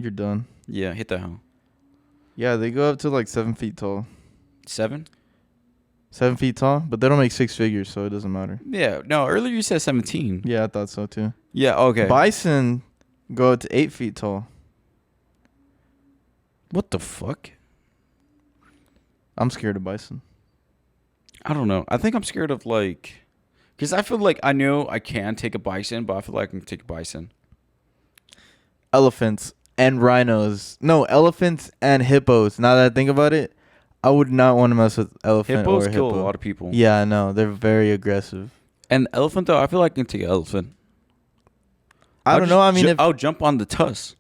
You're done. Yeah, hit the hell. Yeah, they go up to like 7 feet tall. 7? 7 feet tall, but they don't make 6 figures, so it doesn't matter. Yeah. No, earlier you said 17. Yeah, I thought so too. Yeah. Okay. Bison go up to 8 feet tall. What the fuck? I'm scared of bison. I don't know. I think I'm scared of like, because I feel like I know I can take a bison, but I feel like I can take a bison. Elephants and rhinos. No, elephants and hippos. Now that I think about it, I would not want to mess with elephant Hippos or kill hippo. a lot of people. Yeah, I know. They're very aggressive. And elephant though, I feel like I can take an elephant. I don't know. I mean, I'll jump on the tuss,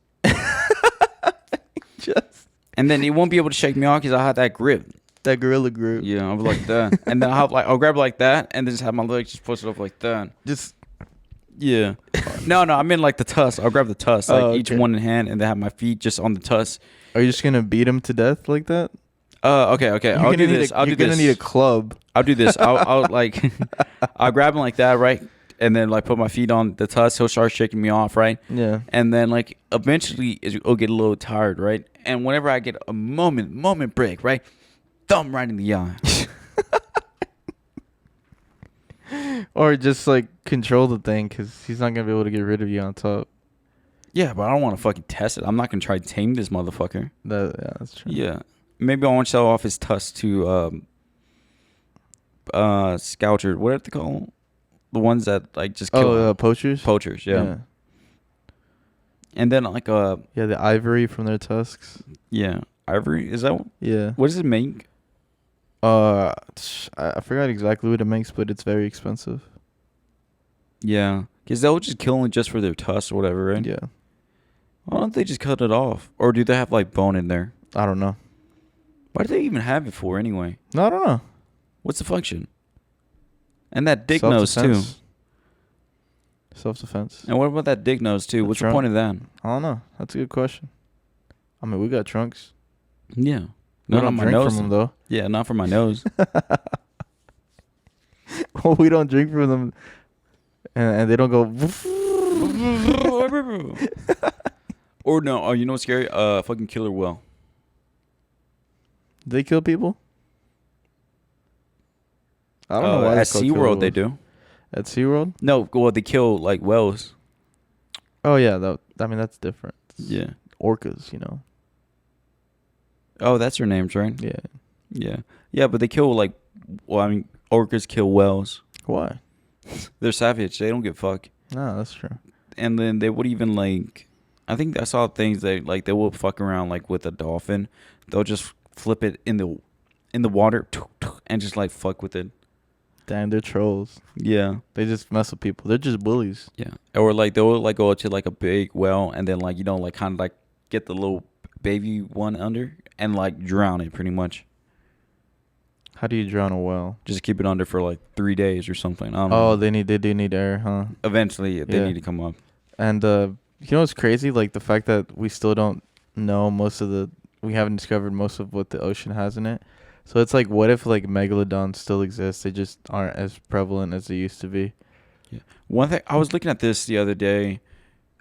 just and then he won't be able to shake me off because I have that grip. that gorilla grip. Yeah, I'll be like that, and then I'll grab it like that, and then just have my legs just push it up like that. Just Yeah. No, I mean like the tuss. I'll grab the tuss, like each okay. one in hand, and then have my feet just on the tuss. Are you just gonna beat him to death like that? Okay. I'll do this. You're gonna need a club. I'll do this. I'll like, I'll grab him like that, right? And then like put my feet on the tuss. He'll start shaking me off, right? Yeah. And then like eventually it'll get a little tired, right? And whenever I get a moment break, right? Thumb right in the eye. Or just like control the thing because he's not gonna be able to get rid of you on top. Yeah, but I don't want to fucking test it. I'm not gonna try to tame this motherfucker. Yeah, that's true. Yeah. Maybe I want to sell off his tusk to scouter. What are they called? The ones that like just kill poachers. Poachers, yeah. And then like yeah, the ivory from their tusks. Yeah, ivory. Is that Yeah. what does it make? I forgot exactly what it makes, but it's very expensive. Yeah, because they'll just kill them just for their tusks or whatever, right? Yeah. Why don't they just cut it off? Or do they have like bone in there? I don't know. Why do they even have it for anyway? No, I don't know. What's the function? And that dick nose too. Self-defense. And what about that dick nose too? What's the point of that? I don't know. That's a good question. I mean, we got trunks. Yeah. We Not don't on my drink nose from them though. Yeah, not for my nose. Well, we don't drink from them, and they don't go. Or no, you know what's scary? Fucking killer whale. They kill people. I don't know why. At SeaWorld they do. At SeaWorld? No, well they kill like whales. Oh yeah, I mean that's different. Yeah. Orcas, you know. Oh, that's their names, right? Yeah. Yeah. Yeah, but they kill like, well, I mean, orcas kill whales. Why? They're savage. They don't give a fuck. No, that's true. And then they would even like, I think I saw things that like they will fuck around like with a dolphin. They'll just flip it in the water and just like fuck with it. Damn, they're trolls. Yeah. They just mess with people. They're just bullies. Yeah. Or like they'll like go to like a big well and then like, you know, like kind of like get the little baby one under and like drown it pretty much. How do you drown a whale? Just keep it under for like 3 days or something. I don't know. They do need air, huh? Eventually they need to come up. And you know what's crazy? Like the fact that we still don't know we haven't discovered most of what the ocean has in it. So it's like, what if like megalodons still exist? They just aren't as prevalent as they used to be. Yeah. One thing I was looking at this the other day.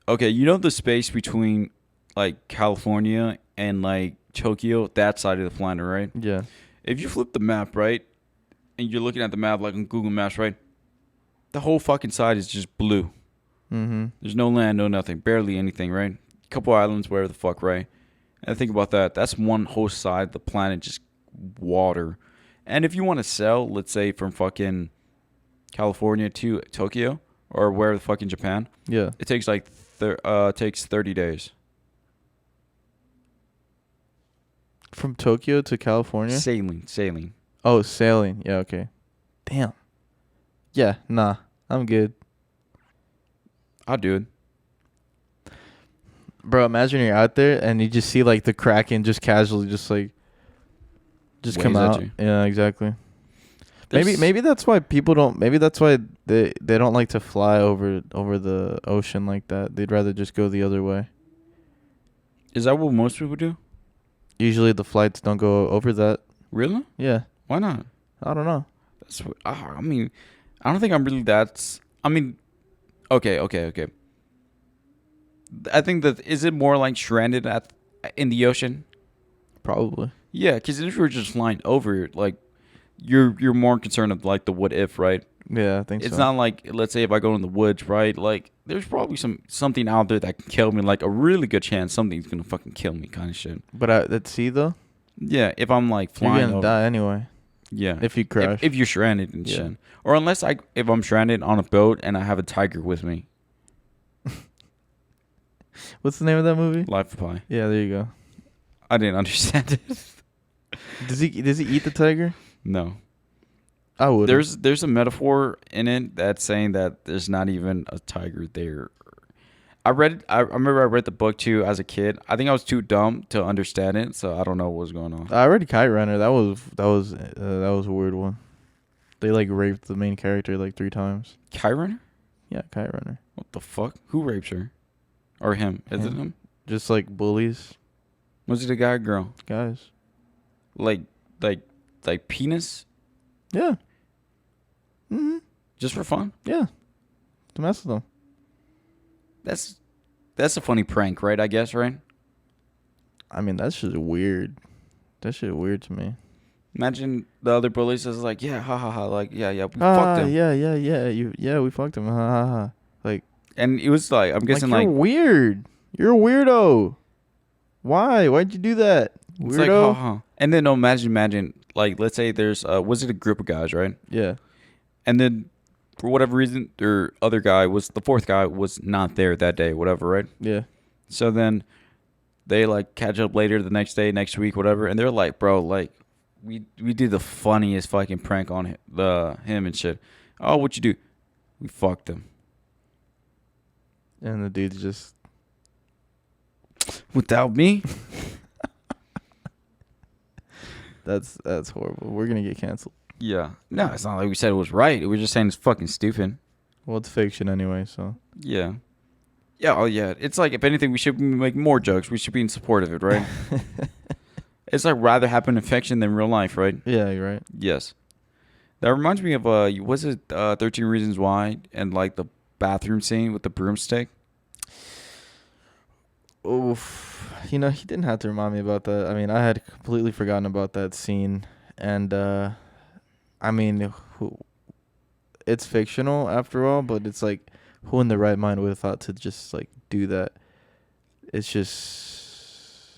Okay, you know the space between like California and like Tokyo, that side of the planet, right? Yeah. If you flip the map, right, and you're looking at the map like on Google Maps, right, the whole fucking side is just blue. Mm-hmm. There's no land, no nothing, barely anything, right? A couple islands, wherever the fuck, right? And think about that. That's one whole side of the planet, just water. And if you want to sell, let's say from fucking California to Tokyo or where the fuck in Japan, Yeah. it takes like takes 30 days. From Tokyo to California? Sailing. Oh, sailing. Yeah, okay. Damn. Yeah, nah. I'm good. I'll do it. Bro, imagine you're out there and you just see like the Kraken just casually just come Waves at out. you. Yeah, exactly. Maybe that's why people don't. Maybe that's why they don't like to fly over the ocean like that. They'd rather just go the other way. Is that what most people do? Usually the flights don't go over that. Really? Yeah. Why not? I don't know. That's what, I mean, I don't think I'm really that. I mean, okay. I think that is it more like stranded in the ocean? Probably. Yeah, because if you're just flying over it, like you're more concerned of like the what if, right? Yeah, I think It's so. not like, let's say if I go in the woods, right? Like there's probably something out there that can kill me. Like a really good chance something's gonna fucking kill me, kind of shit. But at sea though, Yeah, if I'm like you're flying gonna over, die anyway. yeah, If you crash. if you're stranded and shit, or unless if I'm stranded on a boat and I have a tiger with me. What's the name of that movie? Life of Pi. Yeah, there you go. I didn't understand it. Does he eat the tiger? No. I would. There's a metaphor in it that's saying that there's not even a tiger there. I remember I read the book too as a kid. I think I was too dumb to understand it, so I don't know what was going on. I read Kite Runner. That was a weird one. They like raped the main character like 3 times. Kyron? Yeah, Kite Runner. What the fuck? Who raped her? Or him? Is it Him. him? Just like bullies, Was it a guy or girl? guys. Like like like penis? Yeah. Mhm. Just for fun? Yeah. To mess with them. That's a funny prank, right? I guess, right? I mean, that's just weird. That shit weird to me. Imagine the other bullies is like, yeah, ha ha ha, like, yeah, we fucked him. Yeah, we fucked him. Ha ha ha. Like, And it was like, I'm guessing you're like, weird. You're a weirdo. Why? Why'd you do that? it's Weirdo. like, ha ha. And then no, imagine, like, let's say there's, was it a group of guys, right? Yeah. And then for whatever reason, their other guy was, the fourth guy was not there that day, whatever, right? Yeah. So then they like catch up later the next day, next week, whatever. And they're like, bro, like, we did the funniest fucking prank on him and shit. Oh, what you do? We fucked him. And the dude's just Without me? that's horrible. We're gonna get canceled. Yeah. No, it's not like we said it was right. We were just saying it's fucking stupid. Well, it's fiction anyway, so. Yeah. Yeah, oh yeah. It's like, if anything, we should be making more jokes. We should be in support of it, right? It's like rather happen in fiction than real life, right? Yeah, you're right. Yes. That reminds me of, was it 13 Reasons Why and like the bathroom scene with the broomstick? Oof. You know, he didn't have to remind me about that. I mean, I had completely forgotten about that scene. And, I mean, it's fictional after all, but it's like, who in the right mind would have thought to just, like, do that? It's just...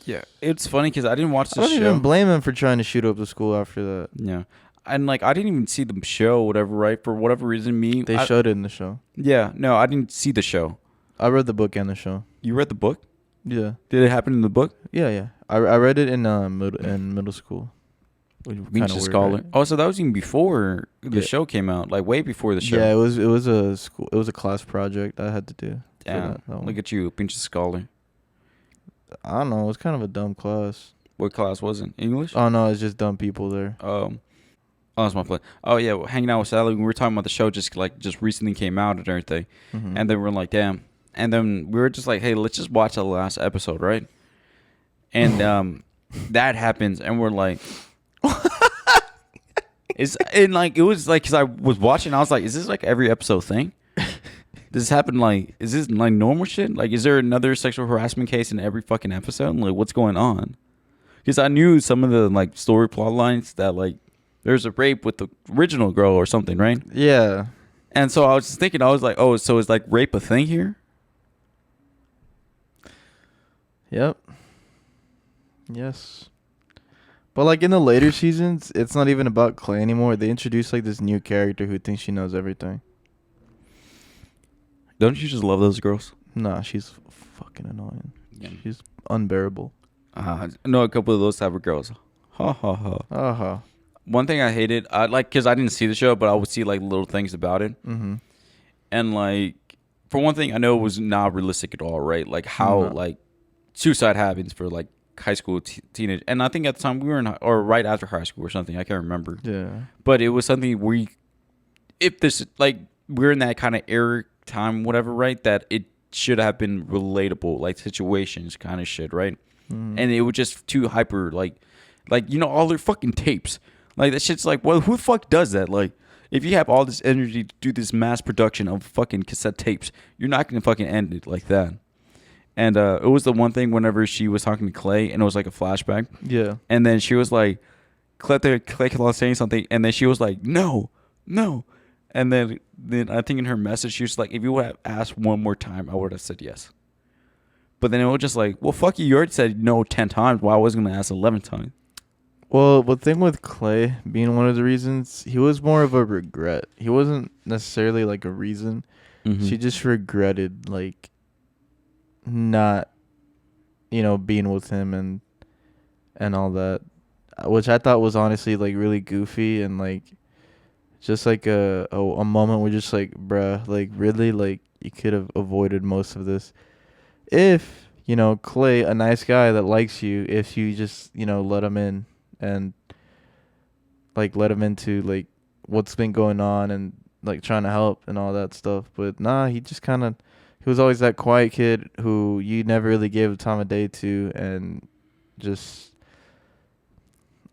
Yeah. It's funny because I didn't watch the I don't show. even blame him for trying to shoot up the school after that. Yeah. And like, I didn't even see the show, whatever, right? For whatever reason, They showed it in the show. Yeah. No, I didn't see the show. I read the book and the show. You read the book? Yeah. Did it happen in the book? Yeah. I read it in middle school. Means a scholar. Right? Oh, so that was even before the show came out, like way before the show. Yeah, it was a school. It was a class project I had to do. Yeah, look at you, pinch a scholar. I don't know. It was kind of a dumb class. What class was it? English? Oh no, it's just dumb people there. Oh, that's my plan. Oh yeah, well, hanging out with Sally. We were talking about the show just recently came out and everything, and then we're like, damn. And then we were just like, hey, let's just watch the last episode, right? And that happens, and we're like. It was like, because I was watching, I was like, is this like every episode thing? Does this happen like, is this like normal shit? Like, is there another sexual harassment case in every fucking episode? Like, what's going on? Because I knew some of the like story plot lines that like there's a rape with the original girl or something, right? Yeah. And so I was just thinking, I was like, oh, so is like rape a thing here? Yep. Yes. But like in the later seasons, it's not even about Clay anymore. They introduce like this new character who thinks she knows everything. Don't you just love those girls? Nah, she's fucking annoying. Yeah. She's unbearable. I know a couple of those type of girls. Ha ha ha. Uh-huh. One thing I hated, because I didn't see the show, but I would see like little things about it. Mm-hmm. And like, for one thing, I know it was not realistic at all, right? Like how like suicide happens for like high school teenage, and I think at the time we were in or right after high school or something. I can't remember. Yeah. But it was something if this like we're in that kind of era time, whatever, right? That it should have been relatable, like situations, kind of shit, right? And it was just too hyper, like all their fucking tapes, like that shit's like, well, who the fuck does that? Like, if you have all this energy to do this mass production of fucking cassette tapes, you're not gonna fucking end it like that. And it was the one thing whenever she was talking to Clay, and it was like a flashback. Yeah. And then she was like, Clay kept on saying something, and then she was like, no. And then I think in her message, she was like, if you would have asked one more time, I would have said yes. But then it was just like, well, fuck you. You already said no 10 times. Why was I going to ask 11 times? Well, the thing with Clay being one of the reasons, he was more of a regret. He wasn't necessarily like a reason. Mm-hmm. She just regretted like not, being with him and all that, which I thought was honestly like really goofy and like just like a moment where just like, bruh, like really, like you could have avoided most of this. if Clay, a nice guy that likes you, if you just let him in and like let him into like what's been going on and like trying to help and all that stuff. But nah, he just kind of he was always that quiet kid who you never really gave the time of day to, and just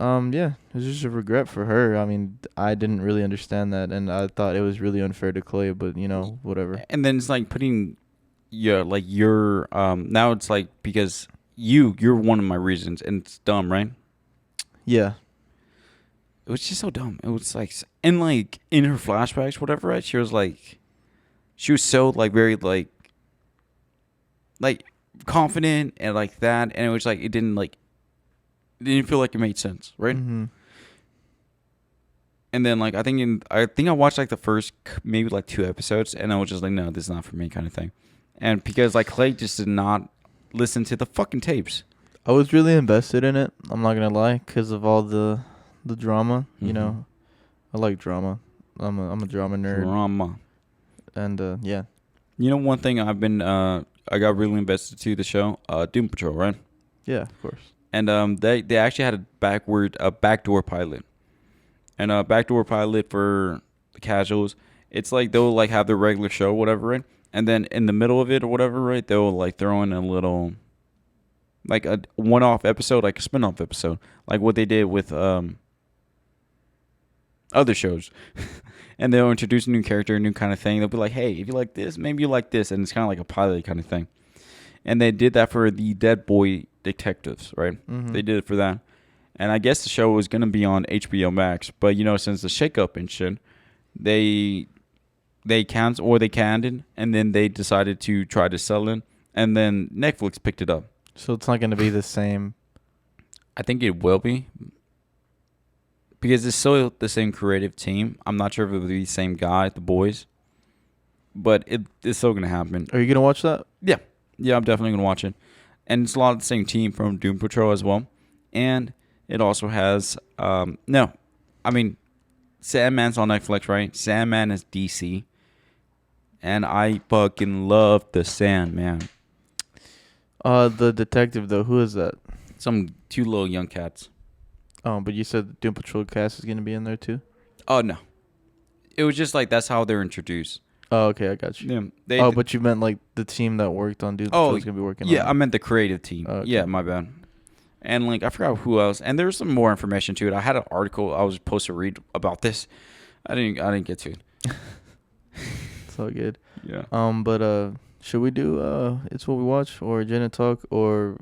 yeah, it was just a regret for her. I mean, I didn't really understand that, and I thought it was really unfair to Clay, but whatever. And then it's like putting your now it's like because you're one of my reasons, and it's dumb, right? Yeah. It was just so dumb. It was like, and like in her flashbacks, whatever, right? She was so like very like confident and like that, and it was like it didn't feel like it made sense, right? Mm-hmm. And then like I think I watched like the first maybe like 2 episodes, and I was just like, no, this is not for me, kind of thing. And because like Clay just did not listen to the fucking tapes. I was really invested in it. I'm not gonna lie, because of all the drama. Mhm. I like drama. I'm a drama nerd, Drama. and yeah. One thing I got really invested to the show, Doom Patrol, right? Yeah, of course. And they actually had a backdoor pilot, and a backdoor pilot for the casuals. It's like they'll like have their regular show, whatever, right? And then in the middle of it or whatever, right? They'll like throw in a little like a one-off episode, like a spin-off episode, like what they did with other shows. And they'll introduce a new character, a new kind of thing. They'll be like, hey, if you like this, maybe you like this. And it's kind of like a pilot kind of thing. And they did that for the Dead Boy Detectives, right? Mm-hmm. They did it for that. And I guess the show was going to be on HBO Max. But, since the shakeup and shit, they canceled, or they canned it. And then they decided to try to sell it. And then Netflix picked it up. So it's not gonna be the same. I think it will be. Because it's still the same creative team. I'm not sure if it will be the same guy, the boys. But it's still going to happen. Are you gonna watch that? Yeah. Yeah, I'm definitely going to watch it. And it's a lot of the same team from Doom Patrol as well. And it also has... no. I mean, Sandman's on Netflix, right? Sandman is DC. And I fucking love the Sandman. The detective though, who is that? Some 2 little young cats. Oh, but you said the Doom Patrol cast is gonna be in there too. Oh, no. It was just like that's how they're introduced. Oh, okay, I got you. Yeah, but you meant like the team that worked on Doom Patrol is gonna be working on it. I meant the creative team. Okay. Yeah, my bad. And like I forgot who else. And there's some more information to it. I had an article I was supposed to read about this. I didn't get to it. It's all good. Yeah. But should we do It's What We Watch or Gin and Talk or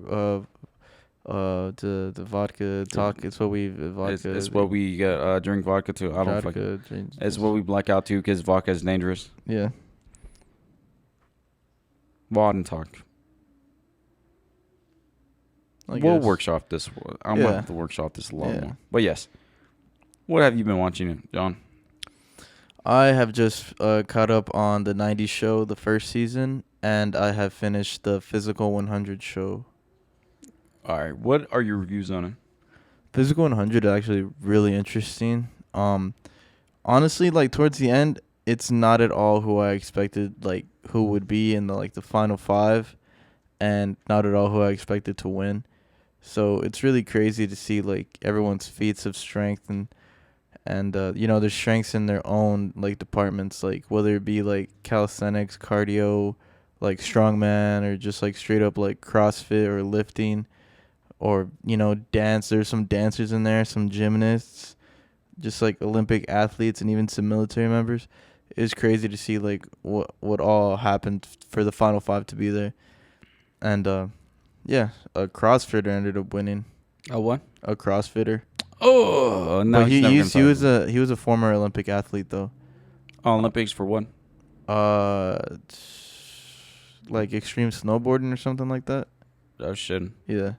the vodka talk? It's what we vodka. It's what we drink vodka to. I don't vodka fucking. drinks. It's what we black out to because vodka is dangerous. Yeah. Vod and talk. We'll workshop this. I'm gonna have to workshop this a lot more. But yes, what have you been watching, John? I have just caught up on the 90s show, the first season, and I have finished the Physical 100 show. All right, what are your reviews on it? Physical 100 is actually really interesting. Honestly, like towards the end, it's not at all who I expected, like who would be in the final 5, and not at all who I expected to win. So it's really crazy to see like everyone's feats of strength and their strengths in their own like departments, like whether it be like calisthenics, cardio, like strongman, or just like straight up like CrossFit or lifting, or dance. There's some dancers in there, some gymnasts, just like Olympic athletes, and even some military members. It's crazy to see like what all happened for the final 5 to be there. And a CrossFitter ended up winning. A what? A CrossFitter. Oh no! But he was a former Olympic athlete though. Olympics for what? Like extreme snowboarding or something like that. Oh shit! Yeah,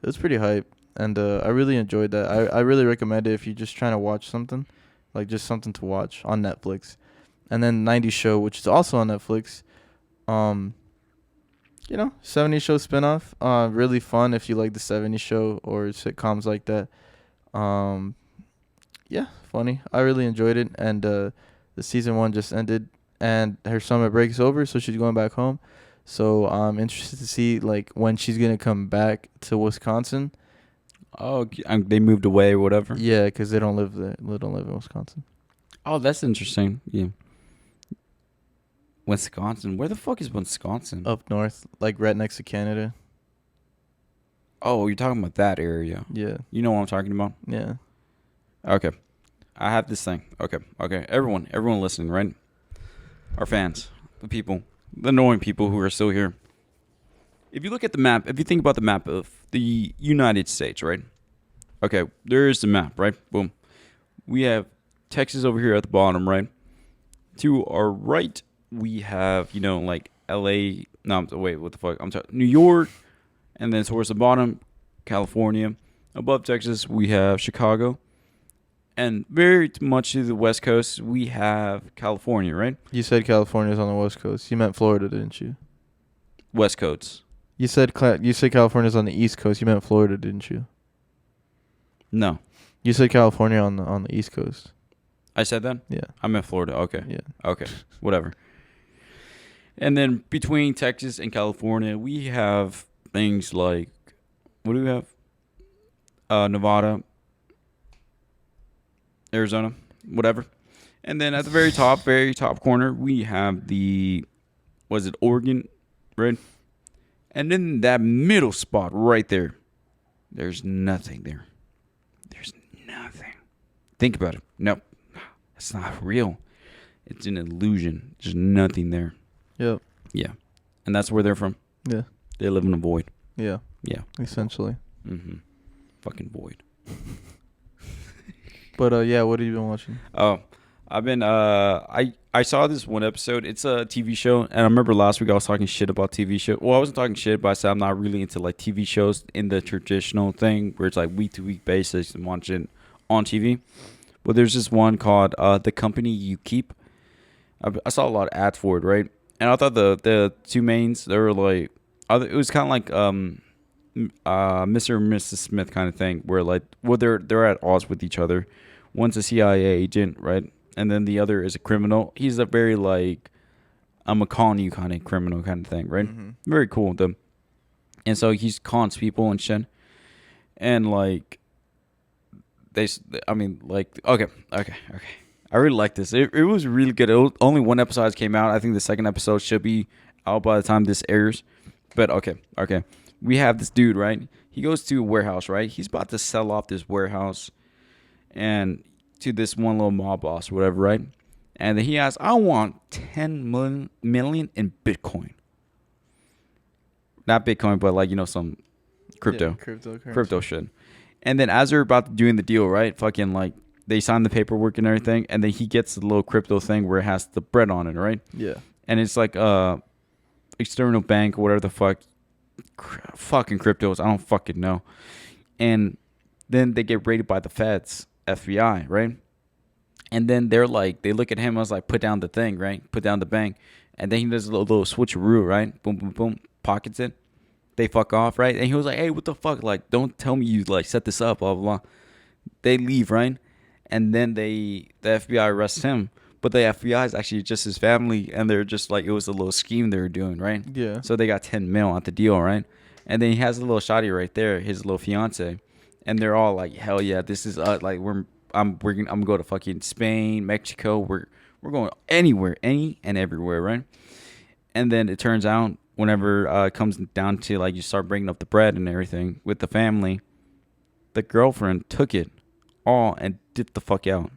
it was pretty hype, and I really enjoyed that. I really recommend it if you're just trying to watch something, like just something to watch on Netflix. And then 90s show, which is also on Netflix. 70s show spinoff. Really fun if you like the 70s show or sitcoms like that. Funny. I really enjoyed it, and the season 1 just ended, and her summer break is over, so she's going back home. So I'm interested to see like when she's gonna come back to Wisconsin. Oh, they moved away or whatever. Yeah, because they don't live there. They don't live in Wisconsin. Oh, that's interesting. Yeah. Wisconsin. Where the fuck is Wisconsin? Up north, like right next to Canada. Oh, you're talking about that area. Yeah. You know what I'm talking about? Yeah. Okay. I have this thing. Okay. Everyone listening, right? Our fans, the people, the annoying people who are still here. If you look at the map, if you think about the map of the United States, right? Okay, there's the map, right? Boom. We have Texas over here at the bottom, right? To our right, we have, like LA. No, wait, what the fuck? I'm talking New York. And then towards the bottom, California. Above Texas, we have Chicago. And very much to the west coast, we have California, right? You said California's on the west coast. You meant Florida, didn't you? West coast. You said California's on the east coast. You meant Florida, didn't you? No. You said California on the east coast. I said that? Yeah. I'm in Florida. Okay. Yeah. Okay. Whatever. And then between Texas and California, we have things like, what do we have? Nevada, Arizona, whatever. And then at the very top corner, we have Oregon, right? And then that middle spot right there, there's nothing there. There's nothing. Think about it. Nope. That's not real. It's an illusion. There's nothing there. Yep. Yeah. And that's where they're from. Yeah. They live in a void. Yeah. Yeah. Essentially. Mm-hmm. Fucking void. But yeah, what have you been watching? Oh, I've been I saw this one episode. It's a TV show, and I remember last week I was talking shit about TV show. Well, I wasn't talking shit, but I said I'm not really into like TV shows in the traditional thing where it's like week to week basis and watch it on TV. But there's this one called The Company You Keep. I saw a lot of ads for it, right? And I thought the two mains, they were like, it was kind of like Mr. and Mrs. Smith kind of thing, where like, well, they're at odds with each other. One's a CIA agent, right? And then the other is a criminal. He's a very like, I'm a con you kind of criminal kind of thing, right? Mm-hmm. Very cool with them. And so he cons people and shit. And like, okay. I really like this. It was really good. Only one episode came out. I think the second episode should be out by the time this airs. But okay. We have this dude, right? He goes to a warehouse, right? He's about to sell off this warehouse and to this one little mob boss or whatever, right? And then he asks, I want 10 million in Bitcoin. Not Bitcoin, but like, some crypto. Yeah, crypto shit. And then as they're about to doing the deal, right? Fucking like, they sign the paperwork and everything. And then he gets the little crypto thing where it has the bread on it, right? Yeah. And it's like external bank or whatever the fuck. Fucking cryptos. I don't fucking know. And then they get raided by the feds, FBI, right? And then they're like, they look at him. I was like, put down the thing, right? Put down the bank. And then he does a little switcheroo, right? Boom, boom, boom. Pockets it. They fuck off, right? And he was like, hey, what the fuck? Like, don't tell me you like set this up, blah, blah, blah. They leave, right? And then the FBI arrests him. But the FBI is actually just his family, and they're just like, it was a little scheme they were doing, right? Yeah. So they got 10 mil at the deal, right? And then he has a little shawty right there, his little fiance, and they're all like, hell yeah, this is like I'm gonna go to fucking Spain, Mexico, we're going anywhere, any and everywhere, right? And then it turns out whenever it comes down to like you start bringing up the bread and everything with the family, the girlfriend took it all and dipped the fuck out.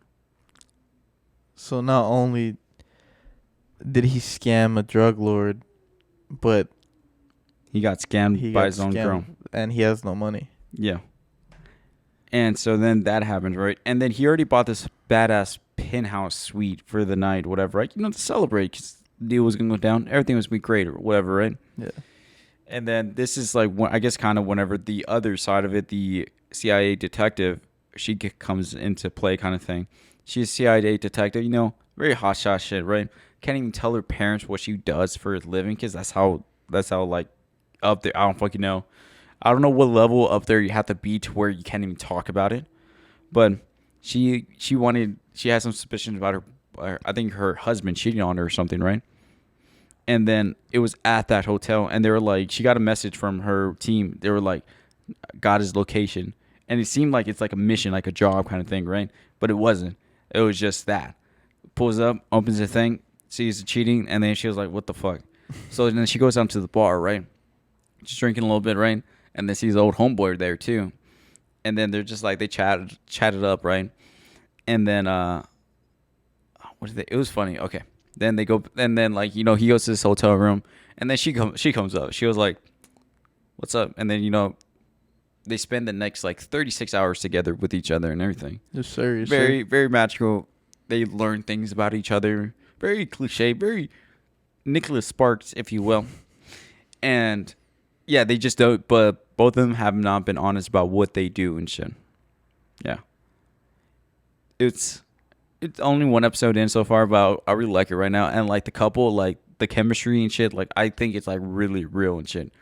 So not only did he scam a drug lord, but he got scammed by his own girl. And he has no money. Yeah. And so then that happens, right? And then he already bought this badass penthouse suite for the night, whatever, right? To celebrate because the deal was going to go down. Everything was going to be great or whatever, right? Yeah. And then this is like, I guess kind of whenever the other side of it, the CIA detective, she comes into play kind of thing. She's a CIA detective, very hotshot shit, right? Can't even tell her parents what she does for a living because that's how like up there. I don't fucking know. I don't know what level up there you have to be to where you can't even talk about it. But she had some suspicions about her. I think her husband cheating on her or something, right? And then it was at that hotel, and they were like, she got a message from her team. They were like, got his location, and it seemed like it's like a mission, like a job kind of thing, right? But it wasn't. It was just that. Pulls up, opens the thing, sees the cheating, and then she was like, "What the fuck?" So then she goes down to the bar, right? Just drinking a little bit, right? And then sees the old homeboy there too. And then they're just like they chatted up, right? And then what did they? It was funny. Okay. Then they go, and then like he goes to this hotel room, and then she comes up. She was like, "What's up?" And then they spend the next like 36 hours together with each other and everything. Yes, sir. Yes, Very very magical. They learn things about each other. Very cliche. Very Nicholas Sparks, if you will. And yeah, they just don't. But both of them have not been honest about what they do and shit. Yeah. It's only one episode in so far, but I really like it right now. And like the couple, like the chemistry and shit, like I think it's like really real and shit.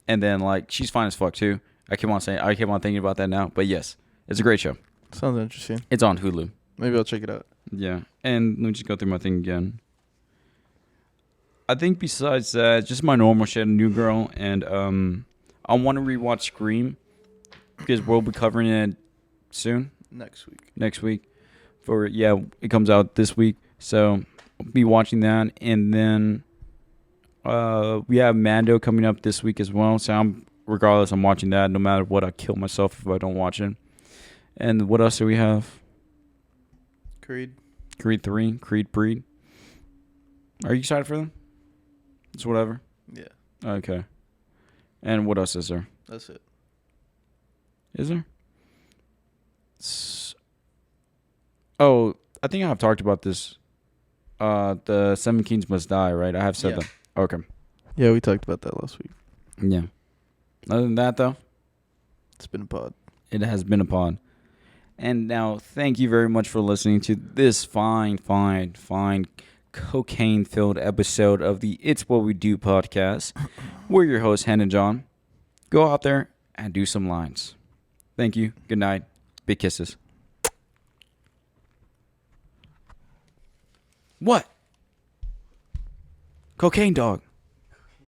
And then like she's fine as fuck too. I keep on thinking about that now. But yes, it's a great show. Sounds interesting. It's on Hulu. Maybe I'll check it out. Yeah. And let me just go through my thing again. I think besides that, just my normal shit, New Girl, and I want to rewatch Scream because we'll be covering it soon. Next week. It comes out this week, so I'll be watching that, and then we have Mando coming up this week as well. So I'm watching that. No matter what, I kill myself if I don't watch it. And what else do we have? Creed 3, Creed Breed. Are you excited for them? It's whatever. Yeah. Okay. And what else is there? That's it. Is there? Oh, I think I have talked about this. The Seven Kings Must Die, right? I have said that. Okay. Yeah, we talked about that last week. Yeah. Other than that, though, it's been a pod. It has been a pod. And now, thank you very much for listening to this fine cocaine-filled episode of the It's What We Do podcast. We're your hosts, Hen and John. Go out there and do some lines. Thank you. Good night. Big kisses. What? Cocaine dog.